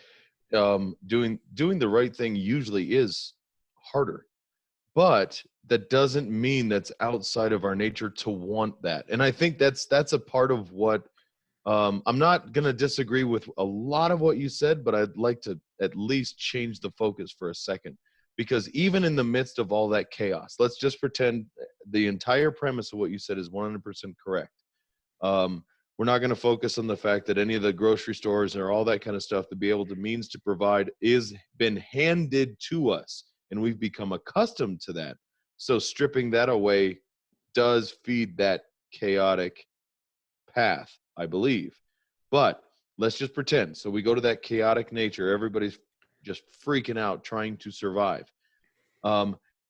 D: doing the right thing usually is harder. but that doesn't mean that's outside of our nature to want that. And I think that's a part of what I'm not going to disagree with a lot of what you said, but I'd like to at least change the focus for a second. Because even in the midst of all that chaos, let's just pretend the entire premise of what you said is 100% correct. We're not going to focus on the fact that any of the grocery stores or all that kind of stuff to be able to means to provide is been handed to us, and we've become accustomed to that. So stripping that away does feed that chaotic path, I believe. But let's just pretend. So we go to that chaotic nature. Everybody's just freaking out, trying to survive.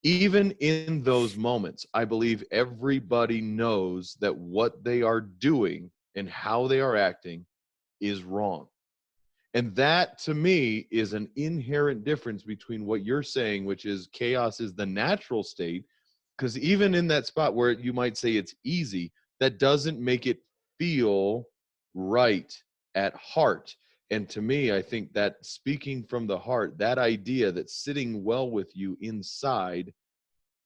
D: Even in those moments, I believe everybody knows that what they are doing and how they are acting is wrong. And that, to me, is an inherent difference between what you're saying, which is chaos is the natural state. Because even in that spot where you might say it's easy, that doesn't make it feel right at heart. And to me, I think that speaking from the heart, that idea that's sitting well with you inside,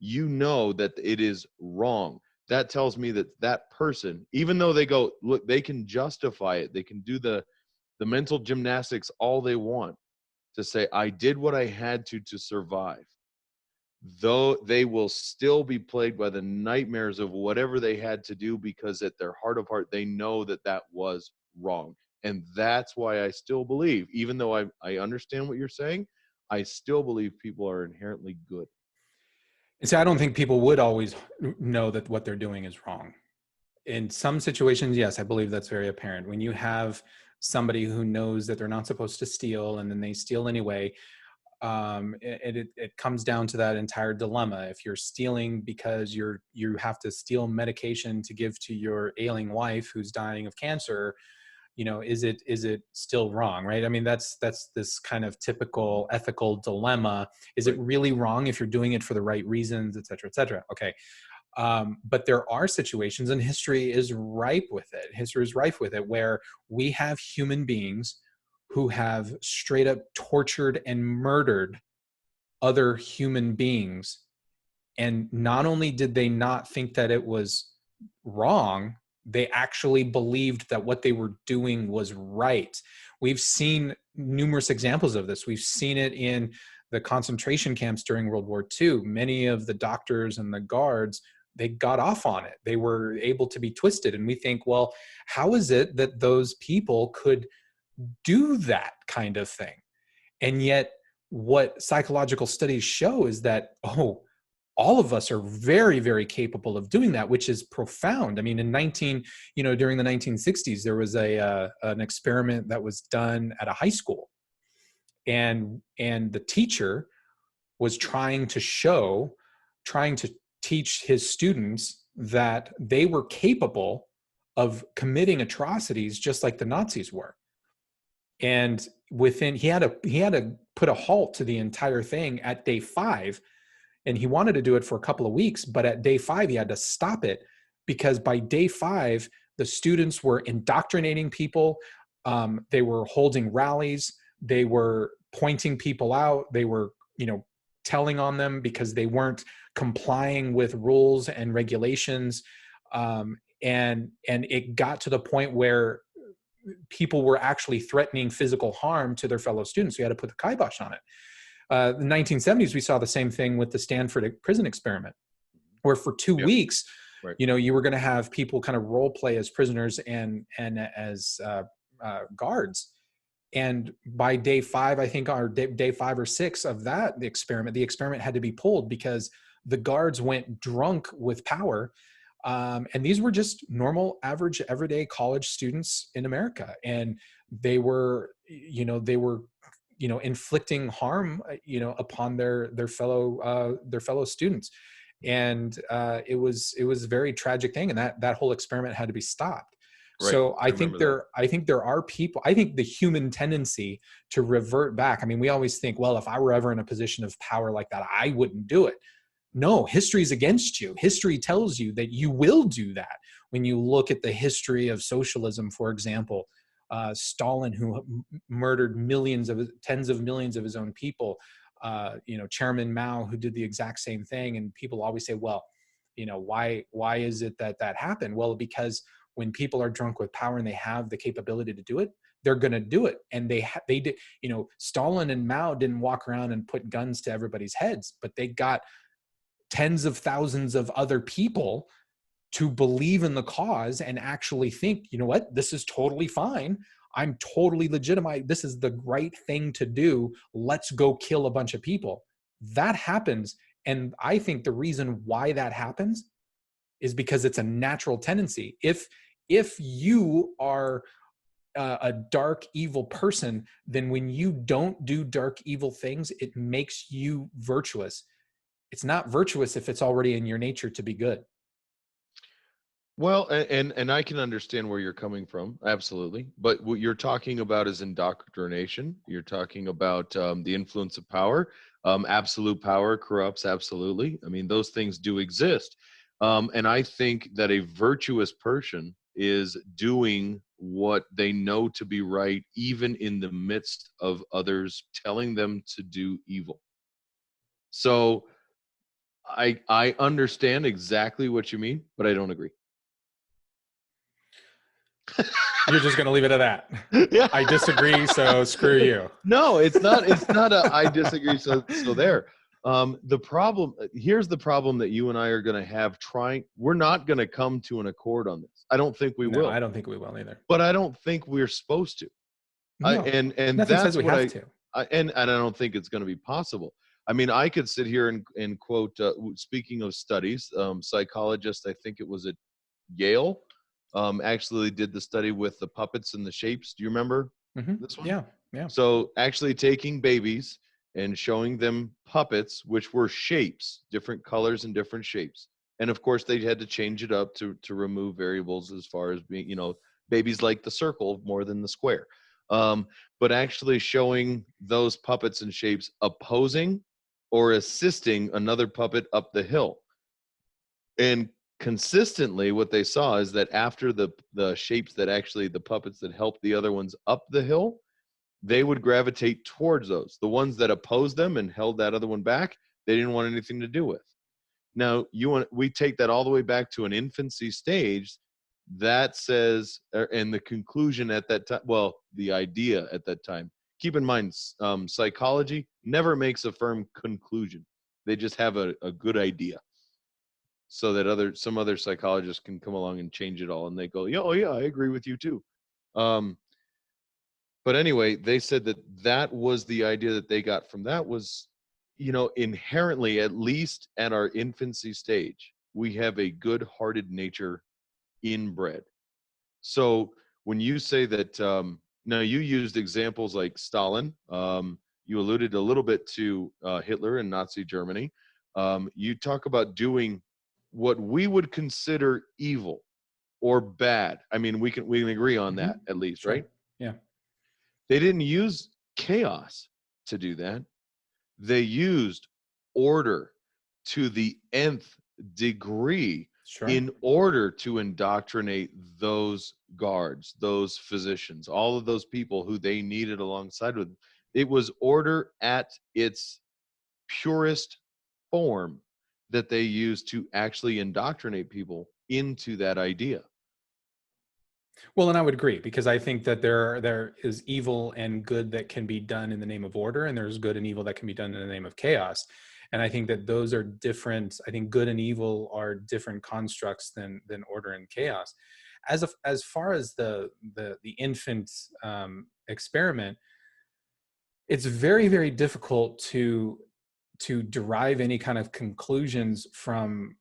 D: you know that it is wrong. That tells me that that person, even though they go, look, they can justify it. They can do the mental gymnastics all they want to say, I did what I had to survive. Though they will still be plagued by the nightmares of whatever they had to do, because at their heart of heart, they know that that was wrong. And that's why I still believe, even though I understand what you're saying, I still believe people are inherently good.
C: And so I don't think people would always know that what they're doing is wrong. In some situations, yes, I believe that's very apparent. When you have somebody who knows that they're not supposed to steal and then they steal anyway, it comes down to that entire dilemma. If you're stealing because you have to steal medication to give to your ailing wife who's dying of cancer, is it still wrong, right? I mean, that's this kind of typical ethical dilemma. Is it really wrong if you're doing it for the right reasons, et cetera, et cetera? Okay. But there are situations, and history is ripe with it. History is rife with it, where we have human beings who have straight up tortured and murdered other human beings. And not only did they not think that it was wrong, they actually believed that what they were doing was right. We've seen numerous examples of this. We've seen it in the concentration camps during World War II. Many of the doctors and the guards, they got off on it. They were able to be twisted. And we think, well, how is it that those people could do that kind of thing? And yet what psychological studies show is that, all of us are very, very capable of doing that, which is profound. I mean, during the 1960s, there was an experiment that was done at a high school, and the teacher was trying to teach his students that they were capable of committing atrocities just like the Nazis were. And he had to put a halt to the entire thing at day 5. And he wanted to do it for a couple of weeks, but at day 5, he had to stop it, because by day 5, the students were indoctrinating people. They were holding rallies. They were pointing people out. They were, telling on them because they weren't complying with rules and regulations. And it got to the point where people were actually threatening physical harm to their fellow students. We had to put the kibosh on it. The 1970s, we saw the same thing with the Stanford prison experiment, where for 2 weeks,
D: right,
C: you were going to have people kind of role play as prisoners and as guards. And by day 5, I think, or day 5 or 6 of the experiment had to be pulled because the guards went drunk with power. And these were just normal, average, everyday college students in America. And they were inflicting harm, upon their fellow students. And it was a very tragic thing. And that whole experiment had to be stopped. Right. So I think there are people, I think the human tendency to revert back. I mean, we always think, well, if I were ever in a position of power like that, I wouldn't do it. No, history is against you. History tells you that you will do that. When you look at the history of socialism, for example, Stalin, who murdered tens of millions of his own people, Chairman Mao, who did the exact same thing. And people always say, well, why is it that happened? Well, because when people are drunk with power and they have the capability to do it, they're going to do it. And they did, Stalin and Mao didn't walk around and put guns to everybody's heads, but they got tens of thousands of other people to believe in the cause and actually think, you know what, this is totally fine. I'm totally legitimate. This is the right thing to do. Let's go kill a bunch of people. That happens. And I think the reason why that happens is because it's a natural tendency. If you are a dark, evil person, then when you don't do dark, evil things, it makes you virtuous. It's not virtuous if it's already in your nature to be good.
D: Well, and I can understand where you're coming from, absolutely. But what you're talking about is indoctrination. You're talking about the influence of power. Absolute power corrupts, absolutely. I mean, those things do exist. And I think that a virtuous person is doing what they know to be right, even in the midst of others telling them to do evil. So I understand exactly what you mean, but I don't agree.
C: You're just going to leave it at that.
D: Yeah.
C: I disagree, so screw you.
D: No, it's not a I disagree, so there. Here's the problem that you and I are going to have we're not going to come to an accord on this. I don't think we will.
C: I don't think we will either.
D: But I don't think we're supposed to.
C: No,
D: and
C: nothing
D: that's
C: says we
D: what
C: have to.
D: And I don't think it's going to be possible. I mean, I could sit here and quote, speaking of studies, psychologist, I think it was at Yale, actually did the study with the puppets and the shapes. Do you remember this one?
C: Yeah.
D: So actually taking babies and showing them puppets, which were shapes, different colors and different shapes. And of course, they had to change it up to remove variables as far as being, babies like the circle more than the square. But actually showing those puppets and shapes opposing or assisting another puppet up the hill. And consistently what they saw is that after the shapes that actually the puppets that helped the other ones up the hill, they would gravitate towards those. The ones that opposed them and held that other one back, they didn't want anything to do with. Now, we take that all the way back to an infancy stage. That says, and the conclusion at that time, well, the idea at that time, keep in mind, psychology never makes a firm conclusion. They just have a good idea, so that some other psychologists can come along and change it all, and they go, yeah, oh yeah, I agree with you too. But anyway, they said that was the idea that they got from that was, inherently, at least at our infancy stage, we have a good-hearted nature inbred. So when you say that, now you used examples like Stalin, you alluded a little bit to Hitler and Nazi Germany. You talk about doing what we would consider evil or bad. I mean, we can agree on that at least,
C: Sure.
D: right?
C: Yeah.
D: They didn't use chaos to do that. They used order to the nth degree.
C: Sure.
D: In order to indoctrinate those guards, those physicians, all of those people who they needed alongside with. It was order at its purest form that they used to actually indoctrinate people into that idea.
C: Well, and I would agree, because I think that there is evil and good that can be done in the name of order, and there's good and evil that can be done in the name of chaos. And I think that those are different. I think good and evil are different constructs than order and chaos. As far as the infant experiment, it's very, very difficult to derive any kind of conclusions from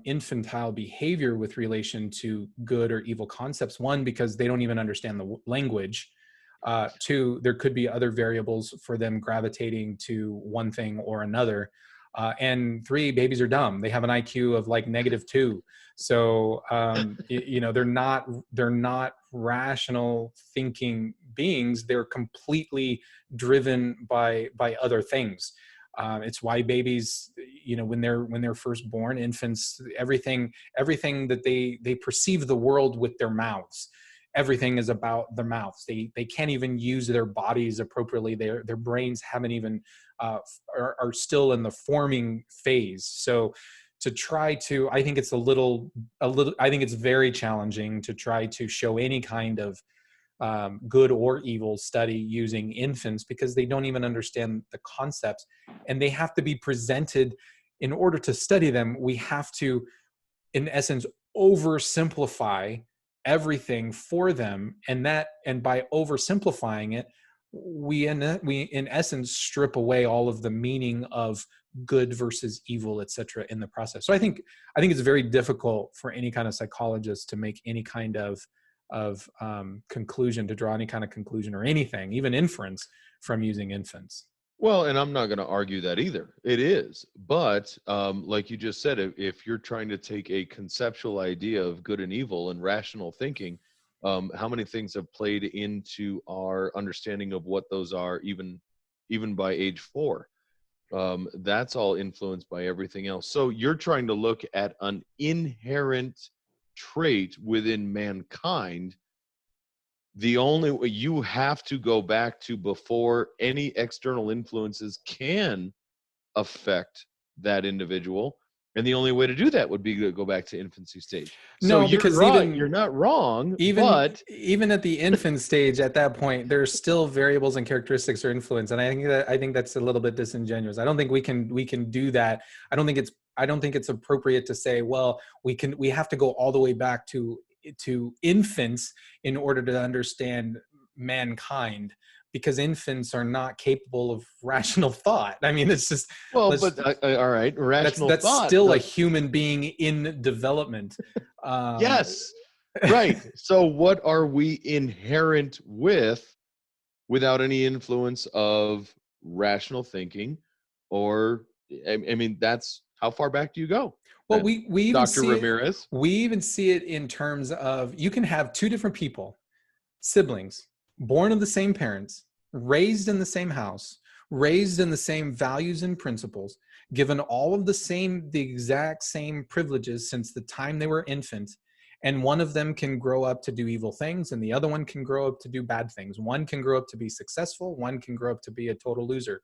C: infantile behavior with relation to good or evil concepts. One, because they don't even understand the language. Two, there could be other variables for them gravitating to one thing or another. And three, babies are dumb. They have an IQ of like -2. So, they're not rational thinking beings. They're completely driven by other things. It's why babies, when they're first born, infants, everything that they perceive the world with their mouths. everything is about their mouths. They can't even use their bodies appropriately. Their brains haven't even are still in the forming phase. So to try to, I think it's I think it's very challenging to try to show any kind of good or evil study using infants, because they don't even understand the concepts, and they have to be presented. In order to study them, we have to, in essence, oversimplify everything for them, and by oversimplifying it, we in essence strip away all of the meaning of good versus evil, etc., in the process. So I think it's very difficult for any kind of psychologist to make any kind of conclusion, to draw any kind of conclusion or anything, even inference, from using infants.
D: Well, and I'm not going to argue that either. It is. But like you just said, if you're trying to take a conceptual idea of good and evil and rational thinking, how many things have played into our understanding of what those are, even by age 4? That's all influenced by everything else. So you're trying to look at an inherent trait within mankind. The only way, you have to go back to before any external influences can affect that individual, and the only way to do that would be to go back to infancy stage. So
C: No,
D: you're
C: because
D: right, you're not wrong, but
C: even at the infant stage, at that point, there's still variables and characteristics or influence, and I think that's a little bit disingenuous. I don't think we can do that. I don't think it's appropriate to say, well, we have to go all the way back to infants in order to understand mankind, because infants are not capable of rational thought. I mean, it's just,
D: all right, rational
C: that's
D: thought.
C: still a human being in development.
D: Yes, right. So what are we inherent with without any influence of rational thinking? Or I mean, that's, how far back do you go?
C: Well,
D: then,
C: we even
D: Dr. Ramirez?
C: we even see it in terms of, you can have two different people, siblings, born of the same parents, raised in the same house, raised in the same values and principles, given all of the exact same privileges since the time they were infant. And one of them can grow up to do evil things, and the other one can grow up to do bad things. One can grow up to be successful, one can grow up to be a total loser.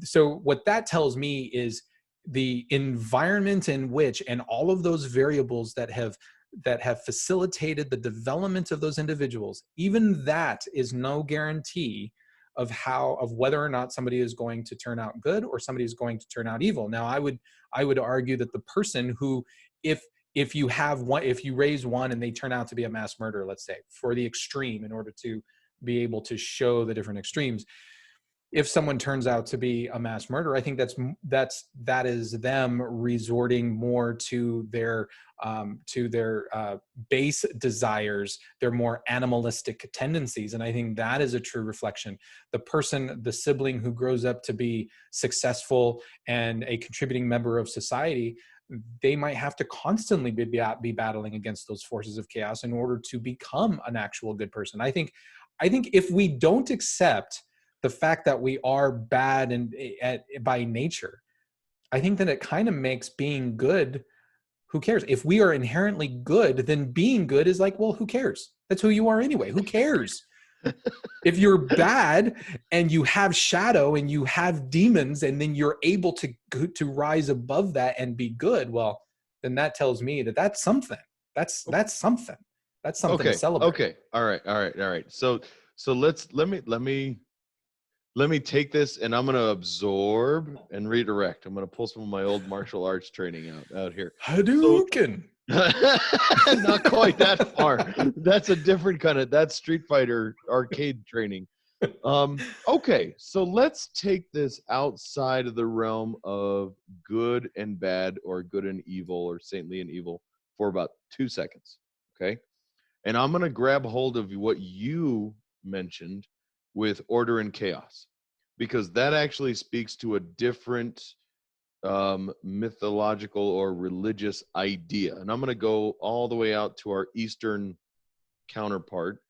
C: So what that tells me is the environment in which, and all of those variables that have facilitated the development of those individuals, even that is no guarantee of whether or not somebody is going to turn out good or somebody is going to turn out evil. Now, I would argue that the person who, if you raise one and they turn out to be a mass murderer, let's say, for the extreme, in order to be able to show the different extremes, if someone turns out to be a mass murderer, I think that is them resorting more to their base desires, their more animalistic tendencies, and I think that is a true reflection. The sibling who grows up to be successful and a contributing member of society, they might have to constantly be battling against those forces of chaos in order to become an actual good person. I think if we don't accept the fact that we are bad by nature, I think that it kind of makes being good, who cares? If we are inherently good, then being good is like, well, who cares? That's who you are anyway. Who cares? If you're bad and you have shadow and you have demons, and then you're able to rise above that and be good, well, then that tells me that that's something. That's something. That's something to celebrate.
D: Okay. All right. So let me take this, and I'm going to absorb and redirect. I'm going to pull some of my old martial arts training out here.
C: Hadouken.
D: Not quite that far. That's a different that's Street Fighter arcade training. Okay, so let's take this outside of the realm of good and bad, or good and evil, or saintly and evil, for about 2 seconds. Okay, and I'm going to grab hold of what you mentioned with order and chaos, because that actually speaks to a different mythological or religious idea. And I'm going to go all the way out to our Eastern counterpart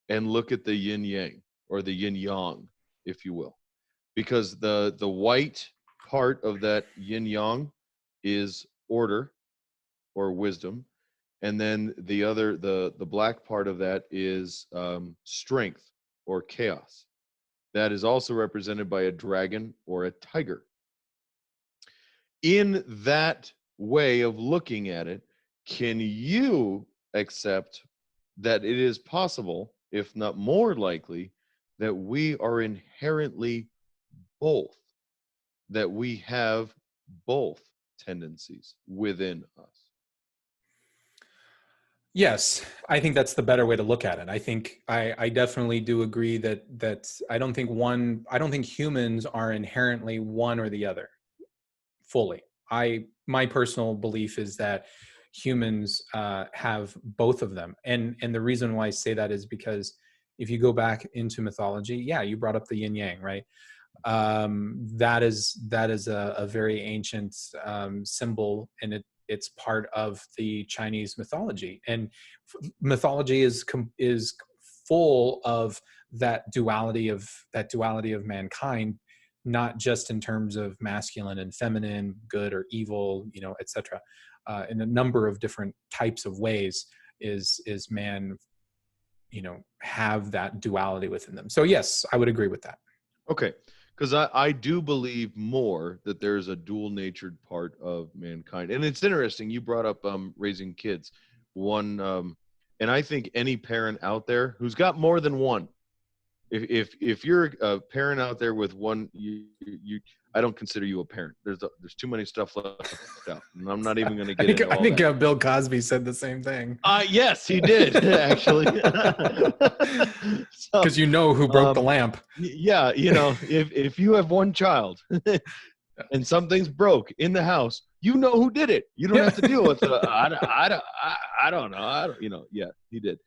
D: and look at the yin yang, or the yin yang, if you will, because the white part of that yin yang is order or wisdom, And then the black part of that is strength or chaos. That is also represented by a dragon or a tiger. In that way of looking at it, can you accept that it is possible, if not more likely, that we are inherently both, that we have both tendencies within us?
C: Yes, I think that's the better way to look at it. I think I definitely do agree that I don't think humans are inherently one or the other fully. My personal belief is that humans have both of them, and the reason why I say that is because if you go back into mythology, yeah, you brought up the yin yang, right? That is a very ancient symbol, and it's part of the Chinese mythology. And mythology is full of that duality of mankind, not just in terms of masculine and feminine, good or evil, etc. In a number of different types of ways is man, have that duality within them. So yes, I would agree with that.
D: Okay, because I do believe more that there's a dual-natured part of mankind. And it's interesting, you brought up raising kids. And I think any parent out there who's got more than one, if you're a parent out there with one, I don't consider you a parent. There's too many stuff left out, and I'm not even going to get into all that.
C: I think Bill Cosby said the same thing.
D: Yes, he did actually.
C: Because who broke the lamp.
D: Yeah, if you have one child and something's broke in the house, you know who did it. You don't have to deal with I don't know. Yeah, he did.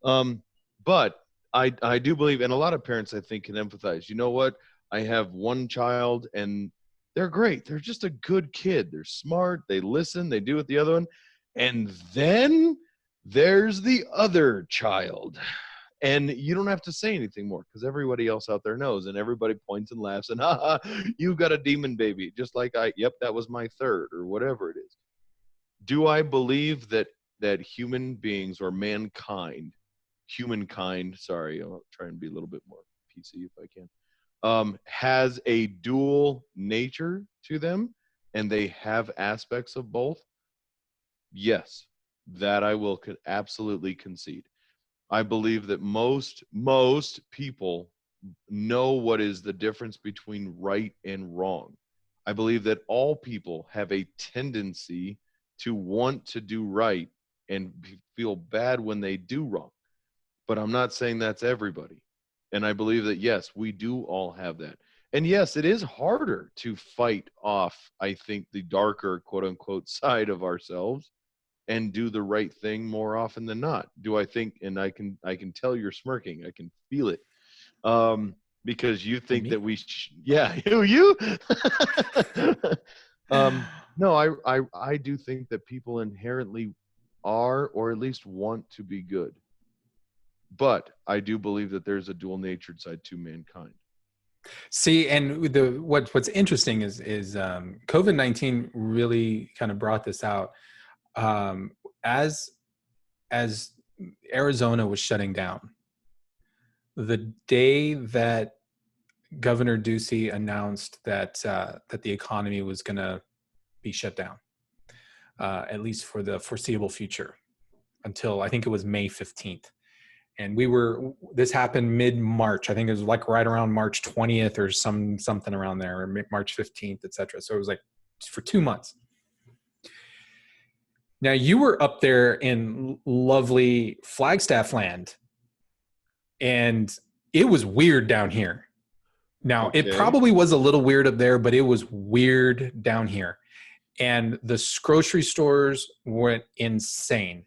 D: But I do believe, and a lot of parents I think can empathize. You know what? I have one child and they're great. They're just a good kid. They're smart. They listen. They do with the other one. And then there's the other child. And you don't have to say anything more because everybody else out there knows, and everybody points and laughs and, you've got a demon baby. Just like yep, that was my third, or whatever it is. Do I believe that human beings, or humankind, sorry, I'll try and be a little bit more PC if I can, has a dual nature to them, and they have aspects of both? Yes, that I will absolutely concede. I believe that most people know what is the difference between right and wrong. I believe that all people have a tendency to want to do right and feel bad when they do wrong. But I'm not saying that's everybody. And I believe that, yes, we do all have that. And yes, it is harder to fight off, I think, the darker, quote unquote, side of ourselves and do the right thing more often than not. Do I think, and I can tell you're smirking, I can feel it. Because you think that you no, I do think that people inherently are, or at least want to be good. But I do believe that there's a dual-natured side to mankind.
C: See, and what's interesting is COVID-19 really kind of brought this out. As Arizona was shutting down, the day that Governor Ducey announced that the economy was going to be shut down, at least for the foreseeable future, until I think it was May 15th. And this happened mid-March. I think it was like right around March 20th or something around there, or March 15th, et cetera. So it was like for 2 months. Now, you were up there in lovely Flagstaff land, and it was weird down here. Now, It probably was a little weird up there, but it was weird down here. And the grocery stores went insane.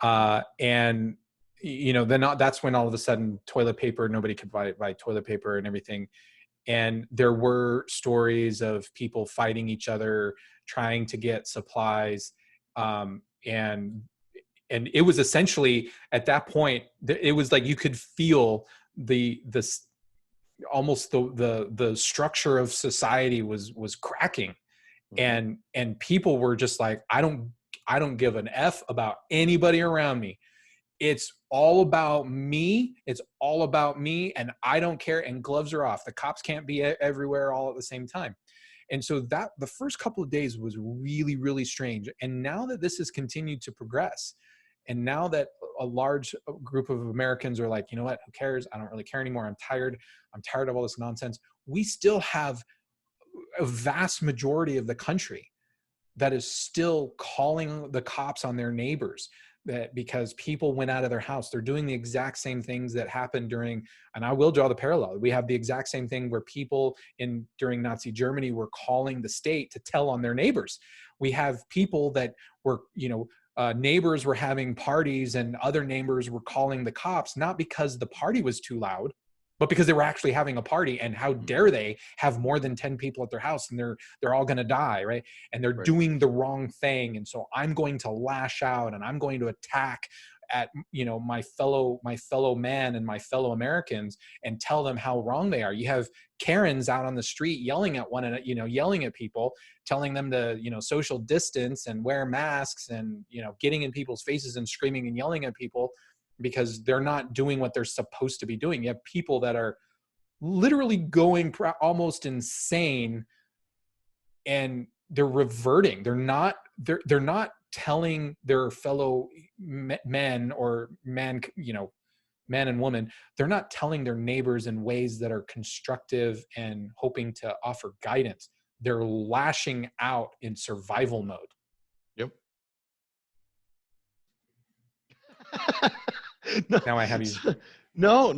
C: And, then that's when all of a sudden toilet paper, nobody could buy toilet paper and everything. And there were stories of people fighting each other, trying to get supplies. And it was essentially at that point, it was like you could feel the structure of society was cracking, and people were just like, I I don't give an F about anybody around me. It's all about me. It's all about me. And I don't care. And gloves are off. The cops can't be everywhere all at the same time. And so that the first couple of days was really, really strange. And now that this has continued to progress, and now that a large group of Americans are like, you know what, who cares? I don't really care anymore. I'm tired. I'm tired of all this nonsense. We still have a vast majority of the country that is still calling the cops on their neighbors, that because people went out of their house. They're doing the exact same things that happened during, and I will draw the parallel. We have the exact same thing where people during Nazi Germany were calling the state to tell on their neighbors. We have people that were, neighbors were having parties and other neighbors were calling the cops, not because the party was too loud, but because they were actually having a party, and how dare they have more than 10 people at their house, and they're all going to die, right? And they're doing the wrong thing. And so I'm going to lash out and I'm going to attack at, my fellow man and my fellow Americans and tell them how wrong they are. You have Karens out on the street yelling at one another, yelling at people, telling them to, social distance and wear masks, and, getting in people's faces and screaming and yelling at people because they're not doing what they're supposed to be doing. You have people that are literally going almost insane, and they're reverting. They're not telling their fellow men or men and women, they're not telling their neighbors in ways that are constructive and hoping to offer guidance. They're lashing out in survival mode.
D: Yep.
C: Now I have you.
D: No.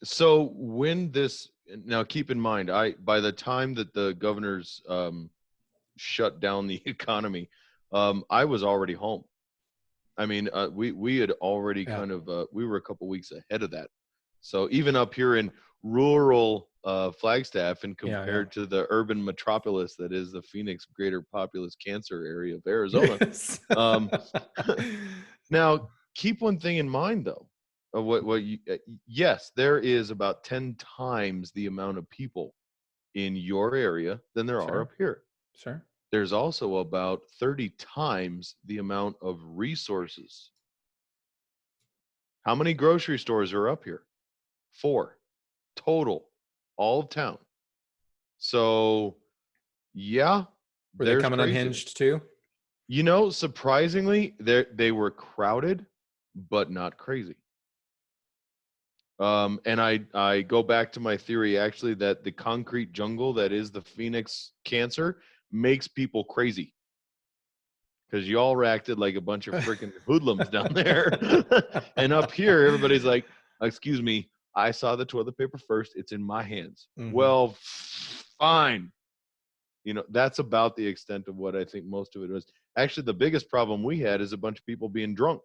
D: So when this, now keep in mind, by the time that the governors shut down the economy, I was already home. I mean, we had already we were a couple weeks ahead of that. So even up here in rural Flagstaff, and compared to the urban metropolis that is the Phoenix Greater Populous Cancer area of Arizona. Now, keep one thing in mind, though. Yes, there is about 10 times the amount of people in your area than there are up here.
C: Sure.
D: There's also about 30 times the amount of resources. How many grocery stores are up here? 4 total, all of town. So, yeah.
C: Were they coming unhinged too?
D: Surprisingly, they were crowded, but not crazy. And I go back to my theory, actually, that the concrete jungle that is the Phoenix cancer makes people crazy. Because y'all acted like a bunch of freaking hoodlums down there. And up here, everybody's like, excuse me, I saw the toilet paper first. It's in my hands. Mm-hmm. Well, fine. That's about the extent of what I think most of it was. Actually, the biggest problem we had is a bunch of people being drunk.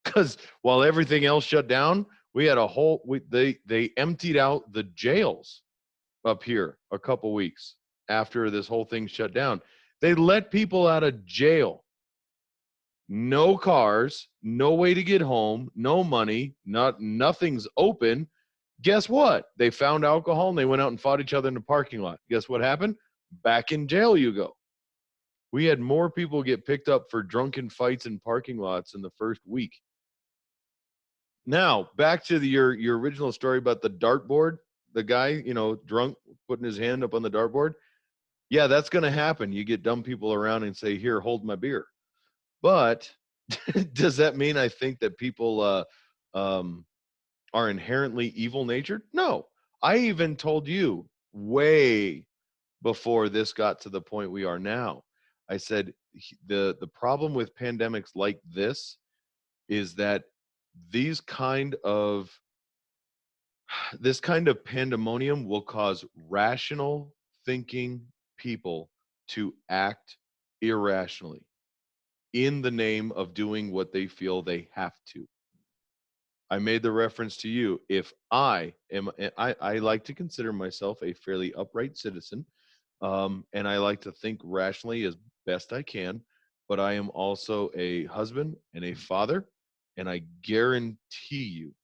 D: Because while everything else shut down, we had they emptied out the jails up here a couple weeks after this whole thing shut down. They let people out of jail. No cars, no way to get home, no money, nothing's open. Guess what? They found alcohol and they went out and fought each other in the parking lot. Guess what happened? Back in jail you go. We had more people get picked up for drunken fights in parking lots in the first week. Now, back to your original story about the dartboard, the guy, drunk, putting his hand up on the dartboard. Yeah, that's going to happen. You get dumb people around and say, here, hold my beer. But does that mean I think that people are inherently evil-natured? No. I even told you way before this got to the point we are now. I said the problem with pandemics like this is that this kind of pandemonium will cause rational thinking people to act irrationally in the name of doing what they feel they have to. I made the reference to you. If I like to consider myself a fairly upright citizen, and I like to think rationally as best I can, but I am also a husband and a father, and I guarantee you,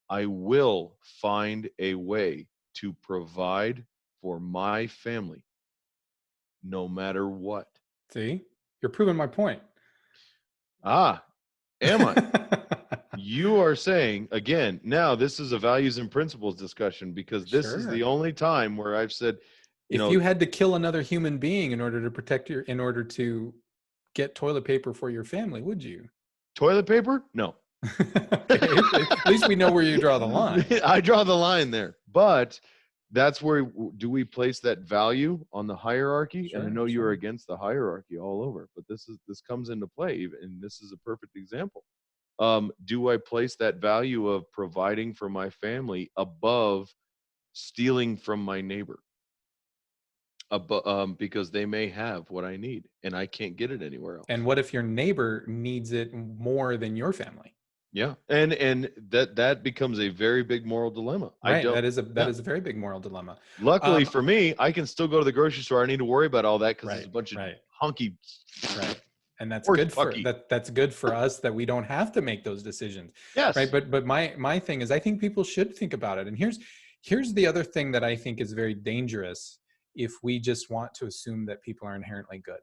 D: I will find a way to provide for my family, no matter what.
C: See, you're proving my point.
D: Ah, am I? You are saying, again, now this is a values and principles discussion, because this is
C: Sure.
D: the only time where I've said,
C: If you had to kill another human being in order to in order to get toilet paper for your family, would you?
D: toilet paper? No.
C: Okay. At least we know where you draw the line.
D: I draw the line there. But that's where do we place that value on the hierarchy?
C: Sure,
D: and I know you're
C: sure.
D: against the hierarchy all over, but this comes into play, and this is a perfect example. Do I place that value of providing for my family above stealing from my neighbor? Because they may have what I need and I can't get it anywhere else.
C: And what if your neighbor needs it more than your family?
D: Yeah, and that becomes a very big moral dilemma.
C: Right. That is a very big moral dilemma.
D: Luckily for me, I can still go to the grocery store. I need to worry about all that because
C: Right,
D: there's a bunch of
C: right.
D: hunky.
C: Right. And that's
D: Horse
C: good for
D: pucky.
C: that's good for us that we don't have to make those decisions.
D: Yes.
C: Right. But my thing is, I think people should think about it. And here's the other thing that I think is very dangerous if we just want to assume that people are inherently good.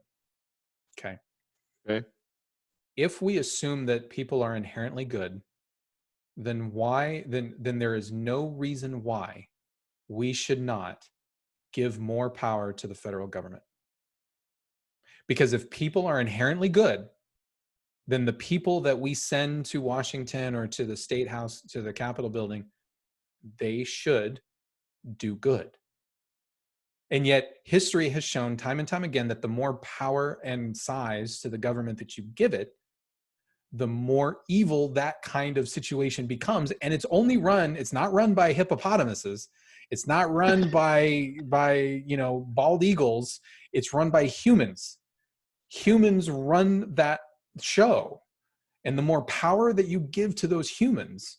C: Okay.
D: Okay.
C: If we assume that people are inherently good, then there is no reason why we should not give more power to the federal government. Because if people are inherently good, then the people that we send to Washington or to the State House, to the Capitol building, they should do good. And yet history has shown time and time again that the more power and size to the government that you give it, the more evil that kind of situation becomes. And it's not run by hippopotamuses. It's not run by bald eagles. It's run by humans. Humans run that show. And the more power that you give to those humans,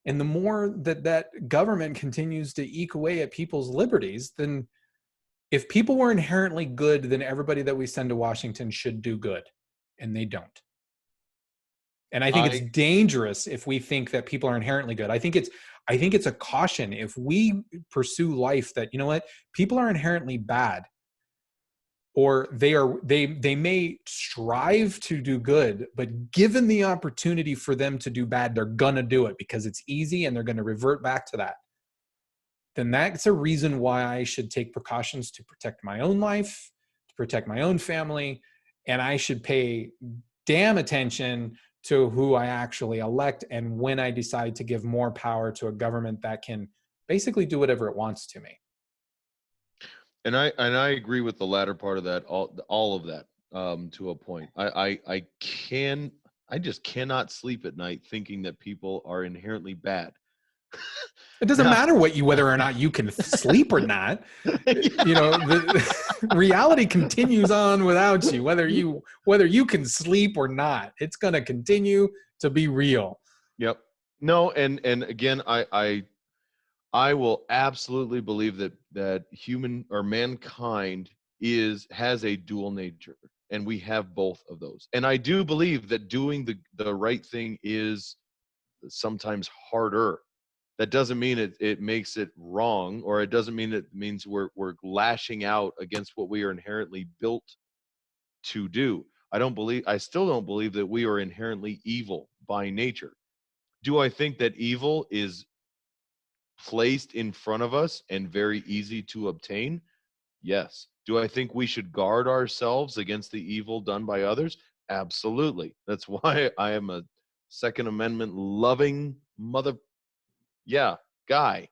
C: and the more that government continues to eke away at people's liberties, then if people were inherently good, then everybody that we send to Washington should do good. And they don't. And I think it's dangerous if we think that people are inherently good. I think it's a caution if we pursue life that, you know what, people are inherently bad, or they may strive to do good, but given the opportunity for them to do bad, they're gonna do it because it's easy and they're gonna revert back to that. Then that's a reason why I should take precautions to protect my own life, to protect my own family, and I should pay damn attention to who I actually elect and when I decide to give more power to a government that can basically do whatever it wants to me.
D: And I agree with the latter part of that, all of that, to a point. I just cannot sleep at night thinking that people are inherently bad.
C: It doesn't matter whether or not you can sleep or not. You know, the reality continues on without you, whether you can sleep or not. It's going to continue to be real.
D: Yep. No, and again, I will absolutely believe that human or mankind has a dual nature, and we have both of those. And I do believe that doing the right thing is sometimes harder. That doesn't mean it makes it wrong, or it doesn't mean it means we're lashing out against what we are inherently built to do. I still don't believe that we are inherently evil by nature. Do I think that evil is placed in front of us and very easy to obtain? Yes. Do I think we should guard ourselves against the evil done by others? Absolutely. That's why I am a Second Amendment loving guy.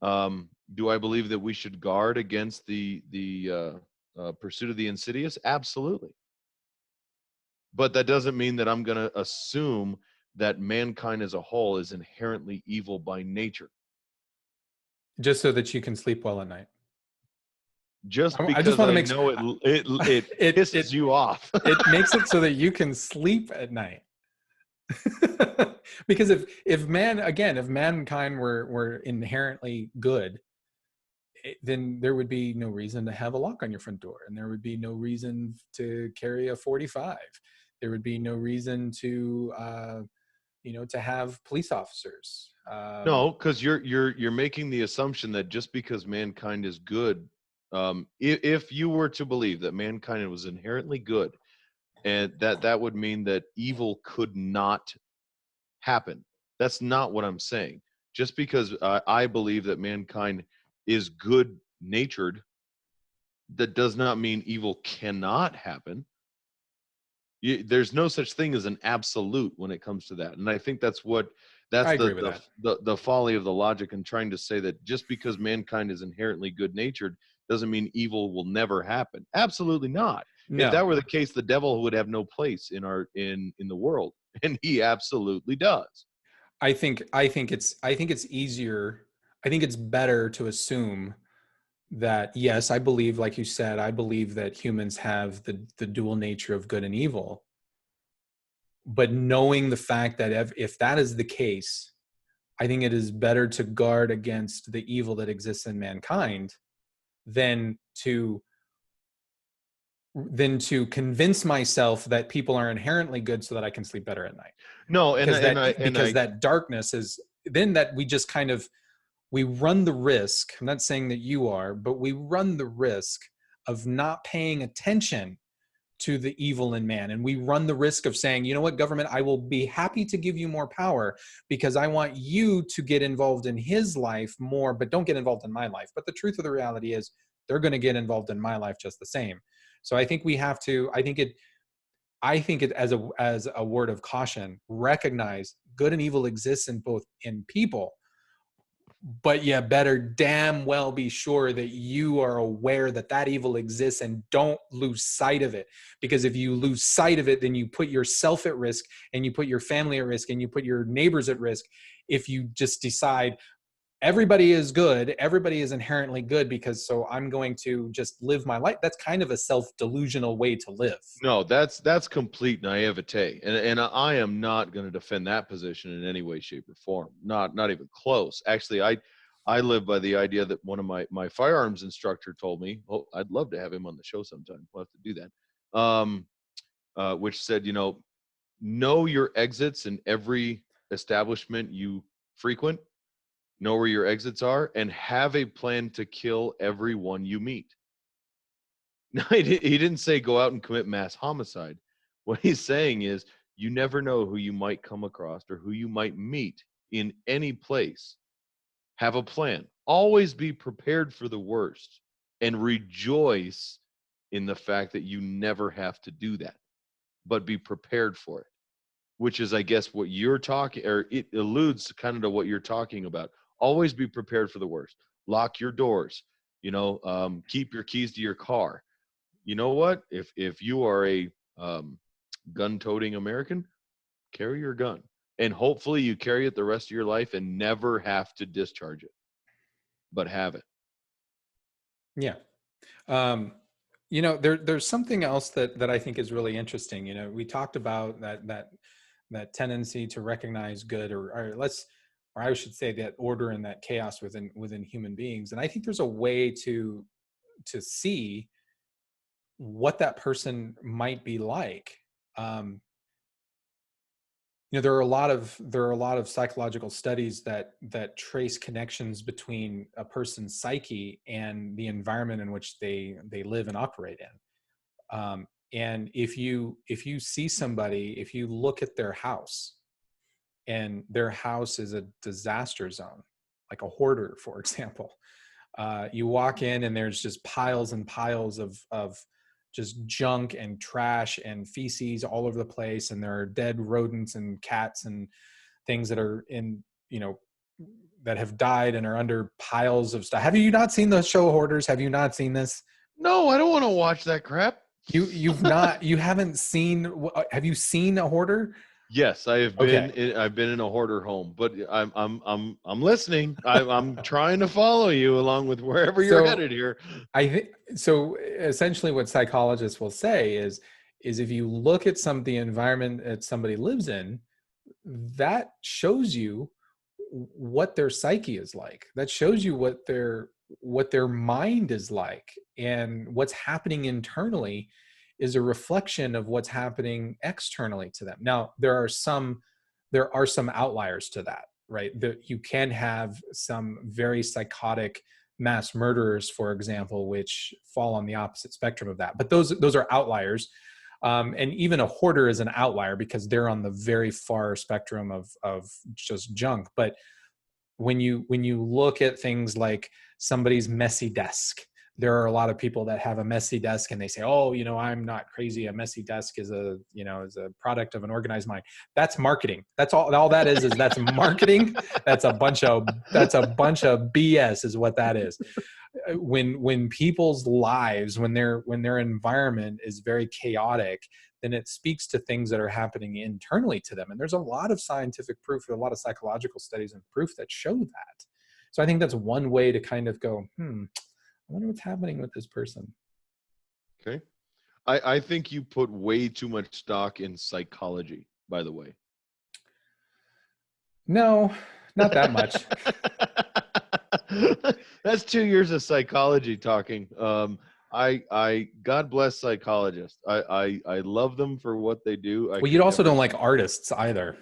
D: Do I believe that we should guard against the pursuit of the insidious? Absolutely. But that doesn't mean that I'm going to assume that mankind as a whole is inherently evil by nature.
C: Just so that you can sleep well at night.
D: Just because
C: I just want to make
D: know it pisses you off.
C: It makes it so that you can sleep at night. Because if mankind were inherently good, then there would be no reason to have a lock on your front door, and there would be no reason to carry a 45. There would be no reason to to have police officers.
D: No, because you're making the assumption that just because mankind is good, If you were to believe that mankind was inherently good, and that would mean that evil could not happen. That's not what I'm saying. Just because I believe that mankind is good natured, that does not mean evil cannot happen. There's no such thing as an absolute when it comes to that, and I think that's
C: I agree with that.
D: the folly of the logic and trying to say that just because mankind is inherently good natured doesn't mean evil will never happen. Absolutely not. If that
C: No,
D: were the case, the devil would have no place in the world, and he absolutely does.
C: I think it's easier. I think it's better to assume that, yes, I believe, like you said, I believe that humans have the dual nature of good and evil. But knowing the fact that if that is the case, I think it is better to guard against the evil that exists in mankind than to convince myself that people are inherently good so that I can sleep better at night.
D: No,
C: Because that darkness is then that we just kind of we run the risk. I'm not saying that you are, but we run the risk of not paying attention to the evil in man. And we run the risk of saying, you know what, government, I will be happy to give you more power because I want you to get involved in his life more, but don't get involved in my life. But the truth of the reality is they're going to get involved in my life just the same. So I think we have to, I think it as a word of caution, recognize good and evil exists in both in people, but you better damn well be sure that you are aware that that evil exists and don't lose sight of it. Because if you lose sight of it, then you put yourself at risk and you put your family at risk and you put your neighbors at risk. If you just decide everybody is good, everybody is inherently good because so I'm going to just live my life. That's kind of a self-delusional way to live.
D: No, that's complete naivete, and I am not going to defend that position in any way, shape, or form. Not even close. Actually, I live by the idea that one of my firearms instructor told me. Oh, I'd love to have him on the show sometime. We'll have to do that. Which said, know your exits in every establishment you frequent. Know where your exits are, and have a plan to kill everyone you meet. No, he didn't say go out and commit mass homicide. What he's saying is you never know who you might come across or who you might meet in any place. Have a plan. Always be prepared for the worst and rejoice in the fact that you never have to do that, but be prepared for it, which is, I guess, what you're talking, or it alludes kind of to what you're talking about. Always be prepared for the worst. Lock your doors, keep your keys to your car. You know what? If you are a gun-toting American, carry your gun, and hopefully you carry it the rest of your life and never have to discharge it, but have it.
C: Yeah. There's something else that I think is really interesting. We talked about that tendency to recognize good, or I should say that order and that chaos within human beings. And I think there's a way to see what that person might be like. There are a lot of psychological studies that trace connections between a person's psyche and the environment in which they live and operate in. And if you see somebody, if you look at their house, and their house is a disaster zone, like a hoarder, for example, you walk in and there's just piles and piles of just junk and trash and feces all over the place, and there are dead rodents and cats and things that are that have died and are under piles of stuff. Have you not seen the show Hoarders? Have you not seen this?
D: No, I don't want to watch that crap.
C: You haven't seen? Have you seen a hoarder?
D: Yes, I have been.
C: Okay.
D: I've been in a hoarder home, but I'm listening. I'm trying to follow you along with wherever you're headed here.
C: I think so. Essentially, what psychologists will say is if you look at the environment that somebody lives in, that shows you what their psyche is like. That shows you what their mind is like, and what's happening internally is a reflection of what's happening externally to them. Now, there are some outliers to that, right? You can have some very psychotic mass murderers, for example, which fall on the opposite spectrum of that. But those are outliers. And even a hoarder is an outlier because they're on the very far spectrum of just junk. But when you look at things like somebody's messy desk, there are a lot of people that have a messy desk and they say, oh, I'm not crazy. A messy desk is a product of an organized mind. That's marketing. That's all that is that's marketing. That's a bunch of BS is what that is. When people's lives, when their environment is very chaotic, then it speaks to things that are happening internally to them. And there's a lot of scientific proof, a lot of psychological studies and proof that show that. So I think that's one way to kind of go, I wonder what's happening with this person.
D: Okay. I think you put way too much stock in psychology, by the way.
C: No, not that much.
D: That's 2 years of psychology talking. I God bless psychologists. I love them for what they do.
C: Well, you also don't like artists either.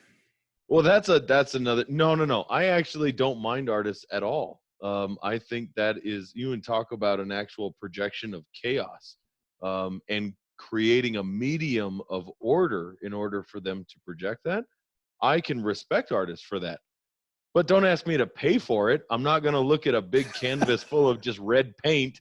D: Well, that's another. No. I actually don't mind artists at all. I think that is, you can talk about an actual projection of chaos, and creating a medium of order in order for them to project that. I can respect artists for that. But don't ask me to pay for it. I'm not going to look at a big canvas full of just red paint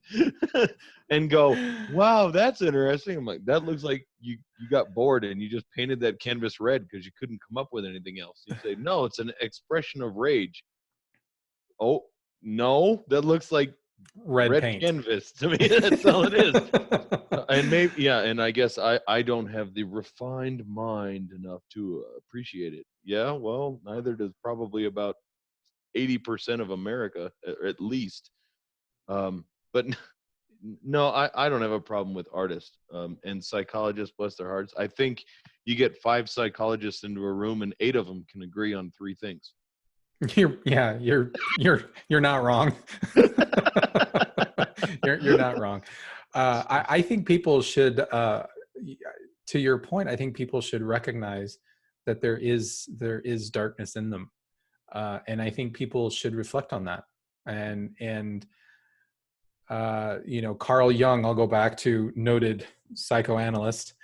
D: and go, wow, that's interesting. I'm like, that looks like you got bored and you just painted that canvas red because you couldn't come up with anything else. You say, no, it's an expression of rage. Oh, no, that looks like red
C: paint.
D: Canvas to me. That's all it is. And maybe, yeah, and I guess I don't have the refined mind enough to appreciate it. Yeah, well, neither does probably about 80% of America, at least. But no, I don't have a problem with artists and psychologists, bless their hearts. I think you get 5 psychologists into a room and 8 of them can agree on 3 things.
C: You're not wrong. you're not wrong. I think people should, to your point, I think people should recognize that there is darkness in them. And I think people should reflect on that. And Carl Jung, I'll go back to noted psychoanalyst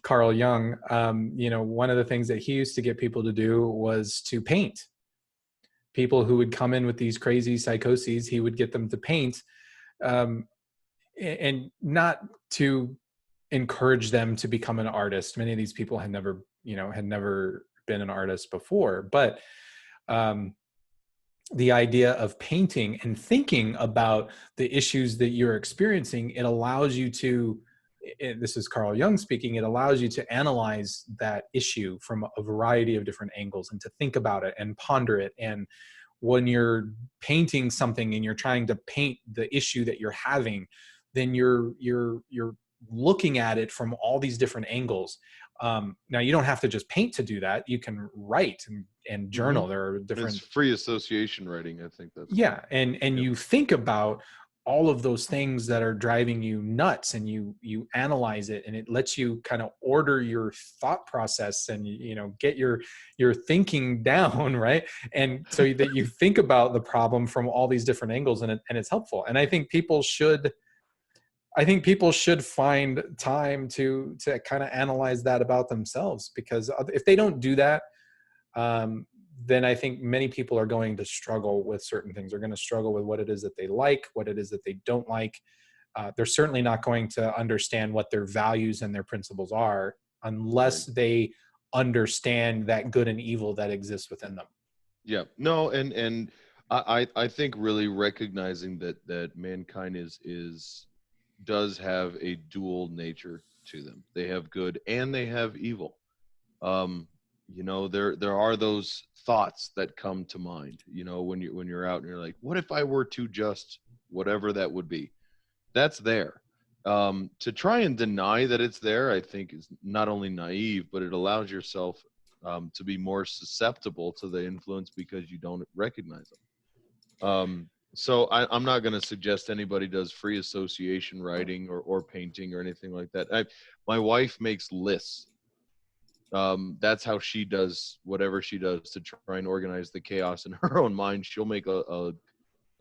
C: Carl Jung. One of the things that he used to get people to do was to paint. People who would come in with these crazy psychoses, he would get them to paint, and not to encourage them to become an artist. Many of these people had never been an artist before, but the idea of painting and thinking about the issues that you're experiencing, it allows you to, this is Carl Jung speaking, it allows you to analyze that issue from a variety of different angles and to think about it and ponder it. And when you're painting something and you're trying to paint the issue that you're having, then you're looking at it from all these different angles. Now, you don't have to just paint to do that. You can write and journal. Mm-hmm. There are different...
D: It's free association writing, I think. That's
C: and you think about all of those things that are driving you nuts, and you analyze it, and it lets you kind of order your thought process and get your thinking down, right? And so that you think about the problem from all these different angles, and it's helpful. And I think people should find time to kind of analyze that about themselves, because if they don't do that, then I think many people are going to struggle with certain things. They're going to struggle with what it is that they like, what it is that they don't like. They're certainly not going to understand what their values and their principles are unless they understand that good and evil that exists within them.
D: Yeah, no. And I think really recognizing that mankind does have a dual nature to them. They have good and they have evil. There are those thoughts that come to mind, when you're out and you're like, what if I were to just whatever that would be? That's there. To try and deny that it's there, I think is not only naive, but it allows yourself to be more susceptible to the influence because you don't recognize them. So I'm not going to suggest anybody does free association writing or painting or anything like that. My wife makes lists. That's how she does whatever she does to try and organize the chaos in her own mind. She'll make a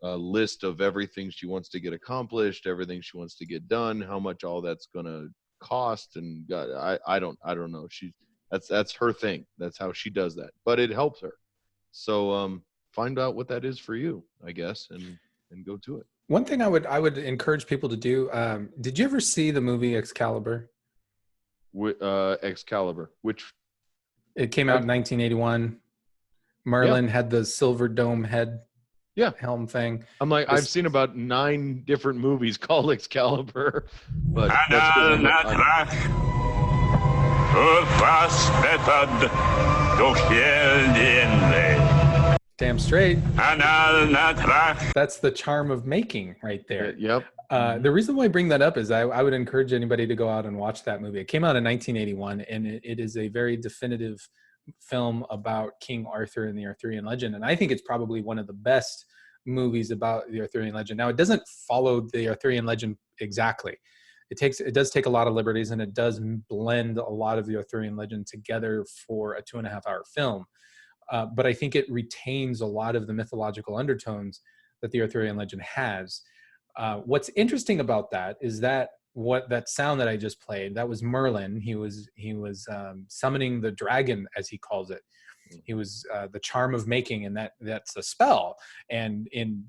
D: list of everything she wants to get accomplished, everything she wants to get done, how much all that's going to cost. And God, I don't know. That's her thing. That's how she does that, but it helps her. So find out what that is for you, I guess, and go to it.
C: One thing I would encourage people to do. Did you ever see the movie Excalibur?
D: Excalibur, which
C: It came out in 1981. Merlin had the silver dome head helm thing.
D: I'm like, I've seen about 9 different movies called Excalibur, but that's
C: damn straight. That's the charm of making right there.
D: Yep.
C: The reason why I bring that up is I would encourage anybody to go out and watch that movie. It came out in 1981, and it is a very definitive film about King Arthur and the Arthurian legend. And I think it's probably one of the best movies about the Arthurian legend. Now, it doesn't follow the Arthurian legend exactly. It does take a lot of liberties, and it does blend a lot of the Arthurian legend together for a 2.5-hour film. But I think it retains a lot of the mythological undertones that the Arthurian legend has. What's interesting about that is that that sound that I just played, that was Merlin. He was summoning the dragon, as he calls it. He was the charm of making, and that's a spell. And in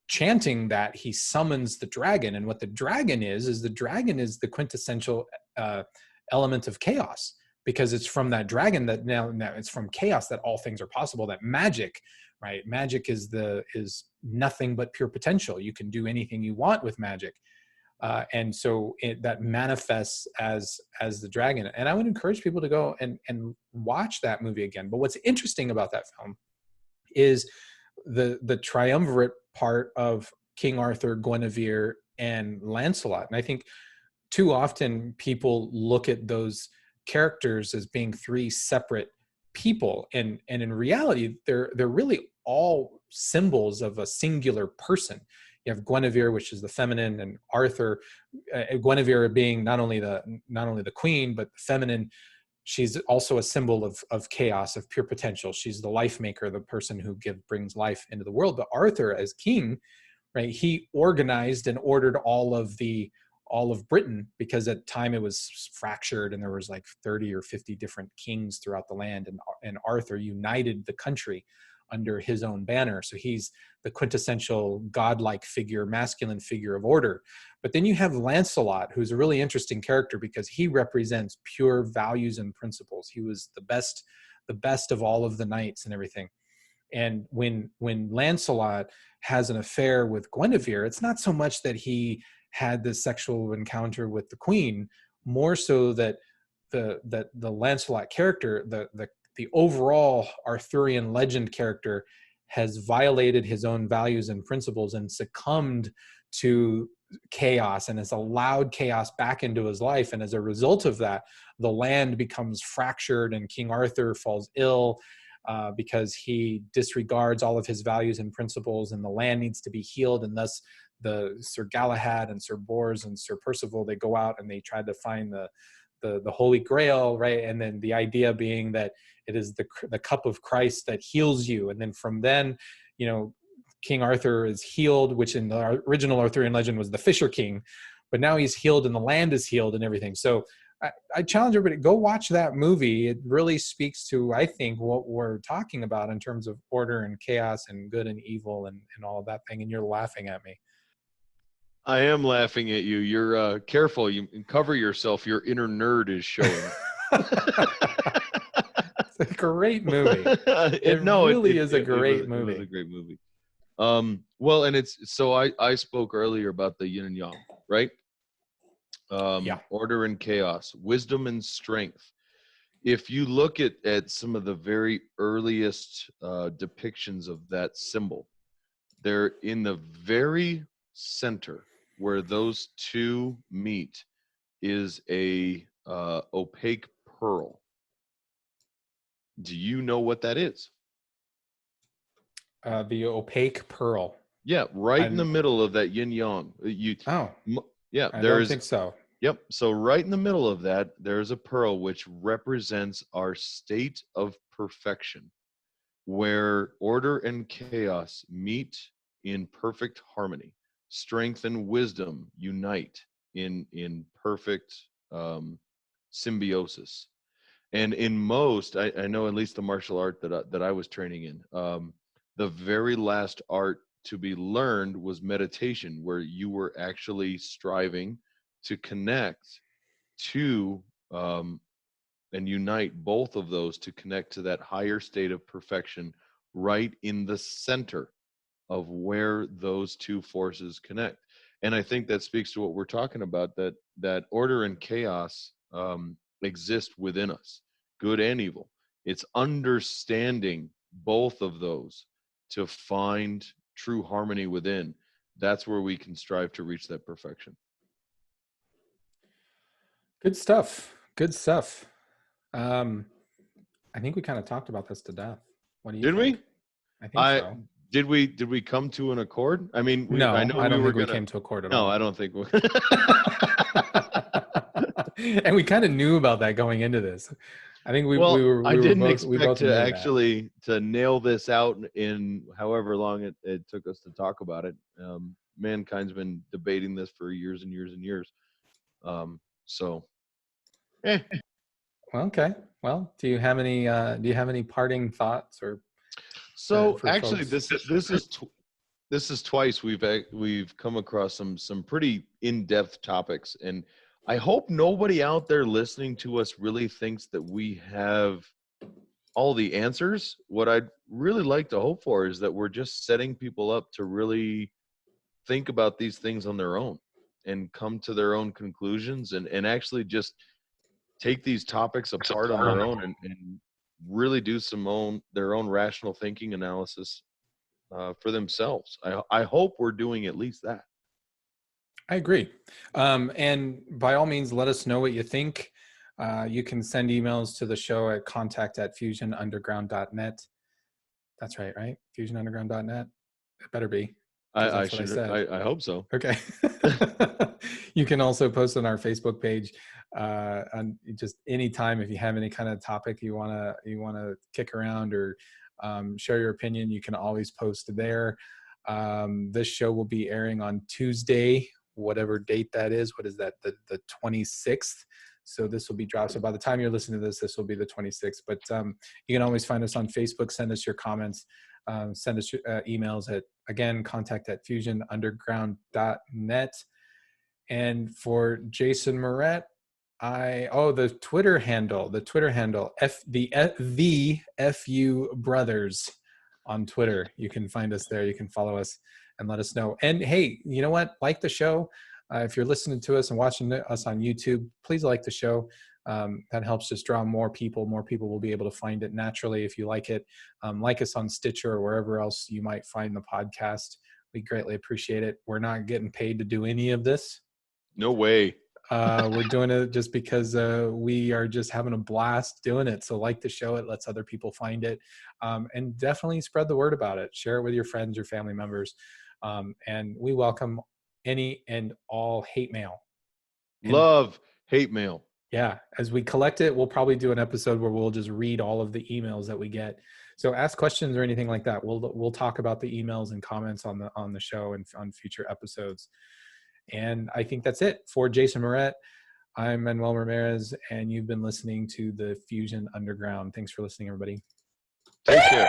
C: chanting that, he summons the dragon. And what the dragon is the dragon is the quintessential element of chaos, because it's from that dragon that now it's from chaos that all things are possible. That magic, right? Magic is nothing but pure potential. You can do anything you want with magic. And so that manifests as the dragon. And I would encourage people to go and watch that movie again. But what's interesting about that film is the triumvirate part of King Arthur, Guinevere, and Lancelot. And I think too often people look at those characters as being 3 separate people. And in reality, they're really all symbols of a singular person. You have Guinevere, which is the feminine, and Arthur, Guinevere being not only the queen, but the feminine. She's also a symbol of chaos, of pure potential. She's the life maker, the person who brings life into the world. But Arthur, as king, right, he organized and ordered all of Britain, because at the time it was fractured and there was like 30 or 50 different kings throughout the land, and Arthur united the country under his own banner. So he's the quintessential godlike figure, masculine figure of order. But then you have Lancelot, who's a really interesting character because he represents pure values and principles. He was the best of all of the knights and everything. And when Lancelot has an affair with Guinevere, it's not so much that he had this sexual encounter with the queen, more so that the Lancelot character, the overall Arthurian legend character, has violated his own values and principles and succumbed to chaos and has allowed chaos back into his life. And as a result of that, the land becomes fractured and King Arthur falls ill because he disregards all of his values and principles, and the land needs to be healed. And thus the Sir Galahad and Sir Bors and Sir Percival, they go out and they try to find the Holy Grail, right? And then the idea being that it is the cup of Christ that heals you. And then from then, King Arthur is healed, which in the original Arthurian legend was the Fisher King, but now he's healed and the land is healed and everything. So I challenge everybody, go watch that movie. It really speaks to, I think, what we're talking about in terms of order and chaos and good and evil and all of that thing. And you're laughing at me.
D: I am laughing at you. You're careful. You cover yourself. Your inner nerd is showing.
C: It's a great movie. It really is a great movie.
D: It was a great movie. Well, and I spoke earlier about the yin and yang, right? Order and chaos, wisdom and strength. If you look at some of the very earliest depictions of that symbol, they're in the very center where those two meet is a opaque pearl. Do you know what that is?
C: The opaque pearl.
D: Yeah, right in the middle of that yin yang.
C: I don't think so.
D: Yep. So right in the middle of that, there's a pearl which represents our state of perfection, where order and chaos meet in perfect harmony. Strength and wisdom unite in perfect symbiosis. And in most, I know at least the martial art that I was training in, the very last art to be learned was meditation, where you were actually striving to connect to and unite both of those to connect to that higher state of perfection right in the center of where those two forces connect. And I think that speaks to what we're talking about, that order and chaos exist within us, good and evil. It's understanding both of those to find true harmony within. That's where we can strive to reach that perfection.
C: Good stuff. Good stuff. I think we kind of talked about this to death. What do you
D: Did
C: think?
D: we?
C: I think so.
D: Did we come to an accord? I mean,
C: No,
D: I know
C: I don't
D: we were
C: think we
D: gonna.
C: came to accord at
D: No,
C: all.
D: I don't think we.
C: And we kind of knew about that going into this. I think we
D: I didn't
C: both,
D: expect to
C: knew
D: actually to nail this out in however long it took us to talk about it. Mankind's been debating this for years and years and years. So,
C: Well, okay. Well, do you have any parting thoughts or?
D: So
C: for
D: actually,
C: folks?
D: this is twice we've come across some pretty in-depth topics, and I hope nobody out there listening to us really thinks that we have all the answers. What I'd really like to hope for is that we're just setting people up to really think about these things on their own and come to their own conclusions, and actually just take these topics apart on their own and really do their own rational thinking analysis for themselves. I hope we're doing at least that.
C: I agree. And by all means, let us know what you think. You can send emails to the show at contact@fusionunderground.net. That's right? fusionunderground.net. It better be.
D: I hope so.
C: Okay. You can also post on our Facebook page on just anytime if you have any kind of topic you wanna kick around or share your opinion. You can always post there. This show will be airing on Tuesday, whatever date that is. What is that? The 26th. So this will be dropped. So by the time you're listening to this will be the 26th. But you can always find us on Facebook. Send us your comments. Send us emails at, again, contact@fusionunderground.net. And for Jason Moret, the Twitter handle, the FU Brothers on Twitter. You can find us there. You can follow us and let us know. And hey, you know what? Like the show. If you're listening to us and watching us on YouTube, please like the show. That helps just draw more people. More people will be able to find it naturally if you like it. Like us on Stitcher or wherever else you might find the podcast. We greatly appreciate it. We're not getting paid to do any of this.
D: No way.
C: We're doing it just because we are just having a blast doing it. So like the show, it lets other people find it. And definitely spread the word about it. Share it with your friends, your family members. And we welcome any and all hate mail.
D: Love hate mail.
C: Yeah, as we collect it, we'll probably do an episode where we'll just read all of the emails that we get. So ask questions or anything like that. We'll talk about the emails and comments on the show and on future episodes. And I think that's it for Jason Moret. I'm Manuel Ramirez, and you've been listening to the Fusion Underground. Thanks for listening, everybody.
D: Take care.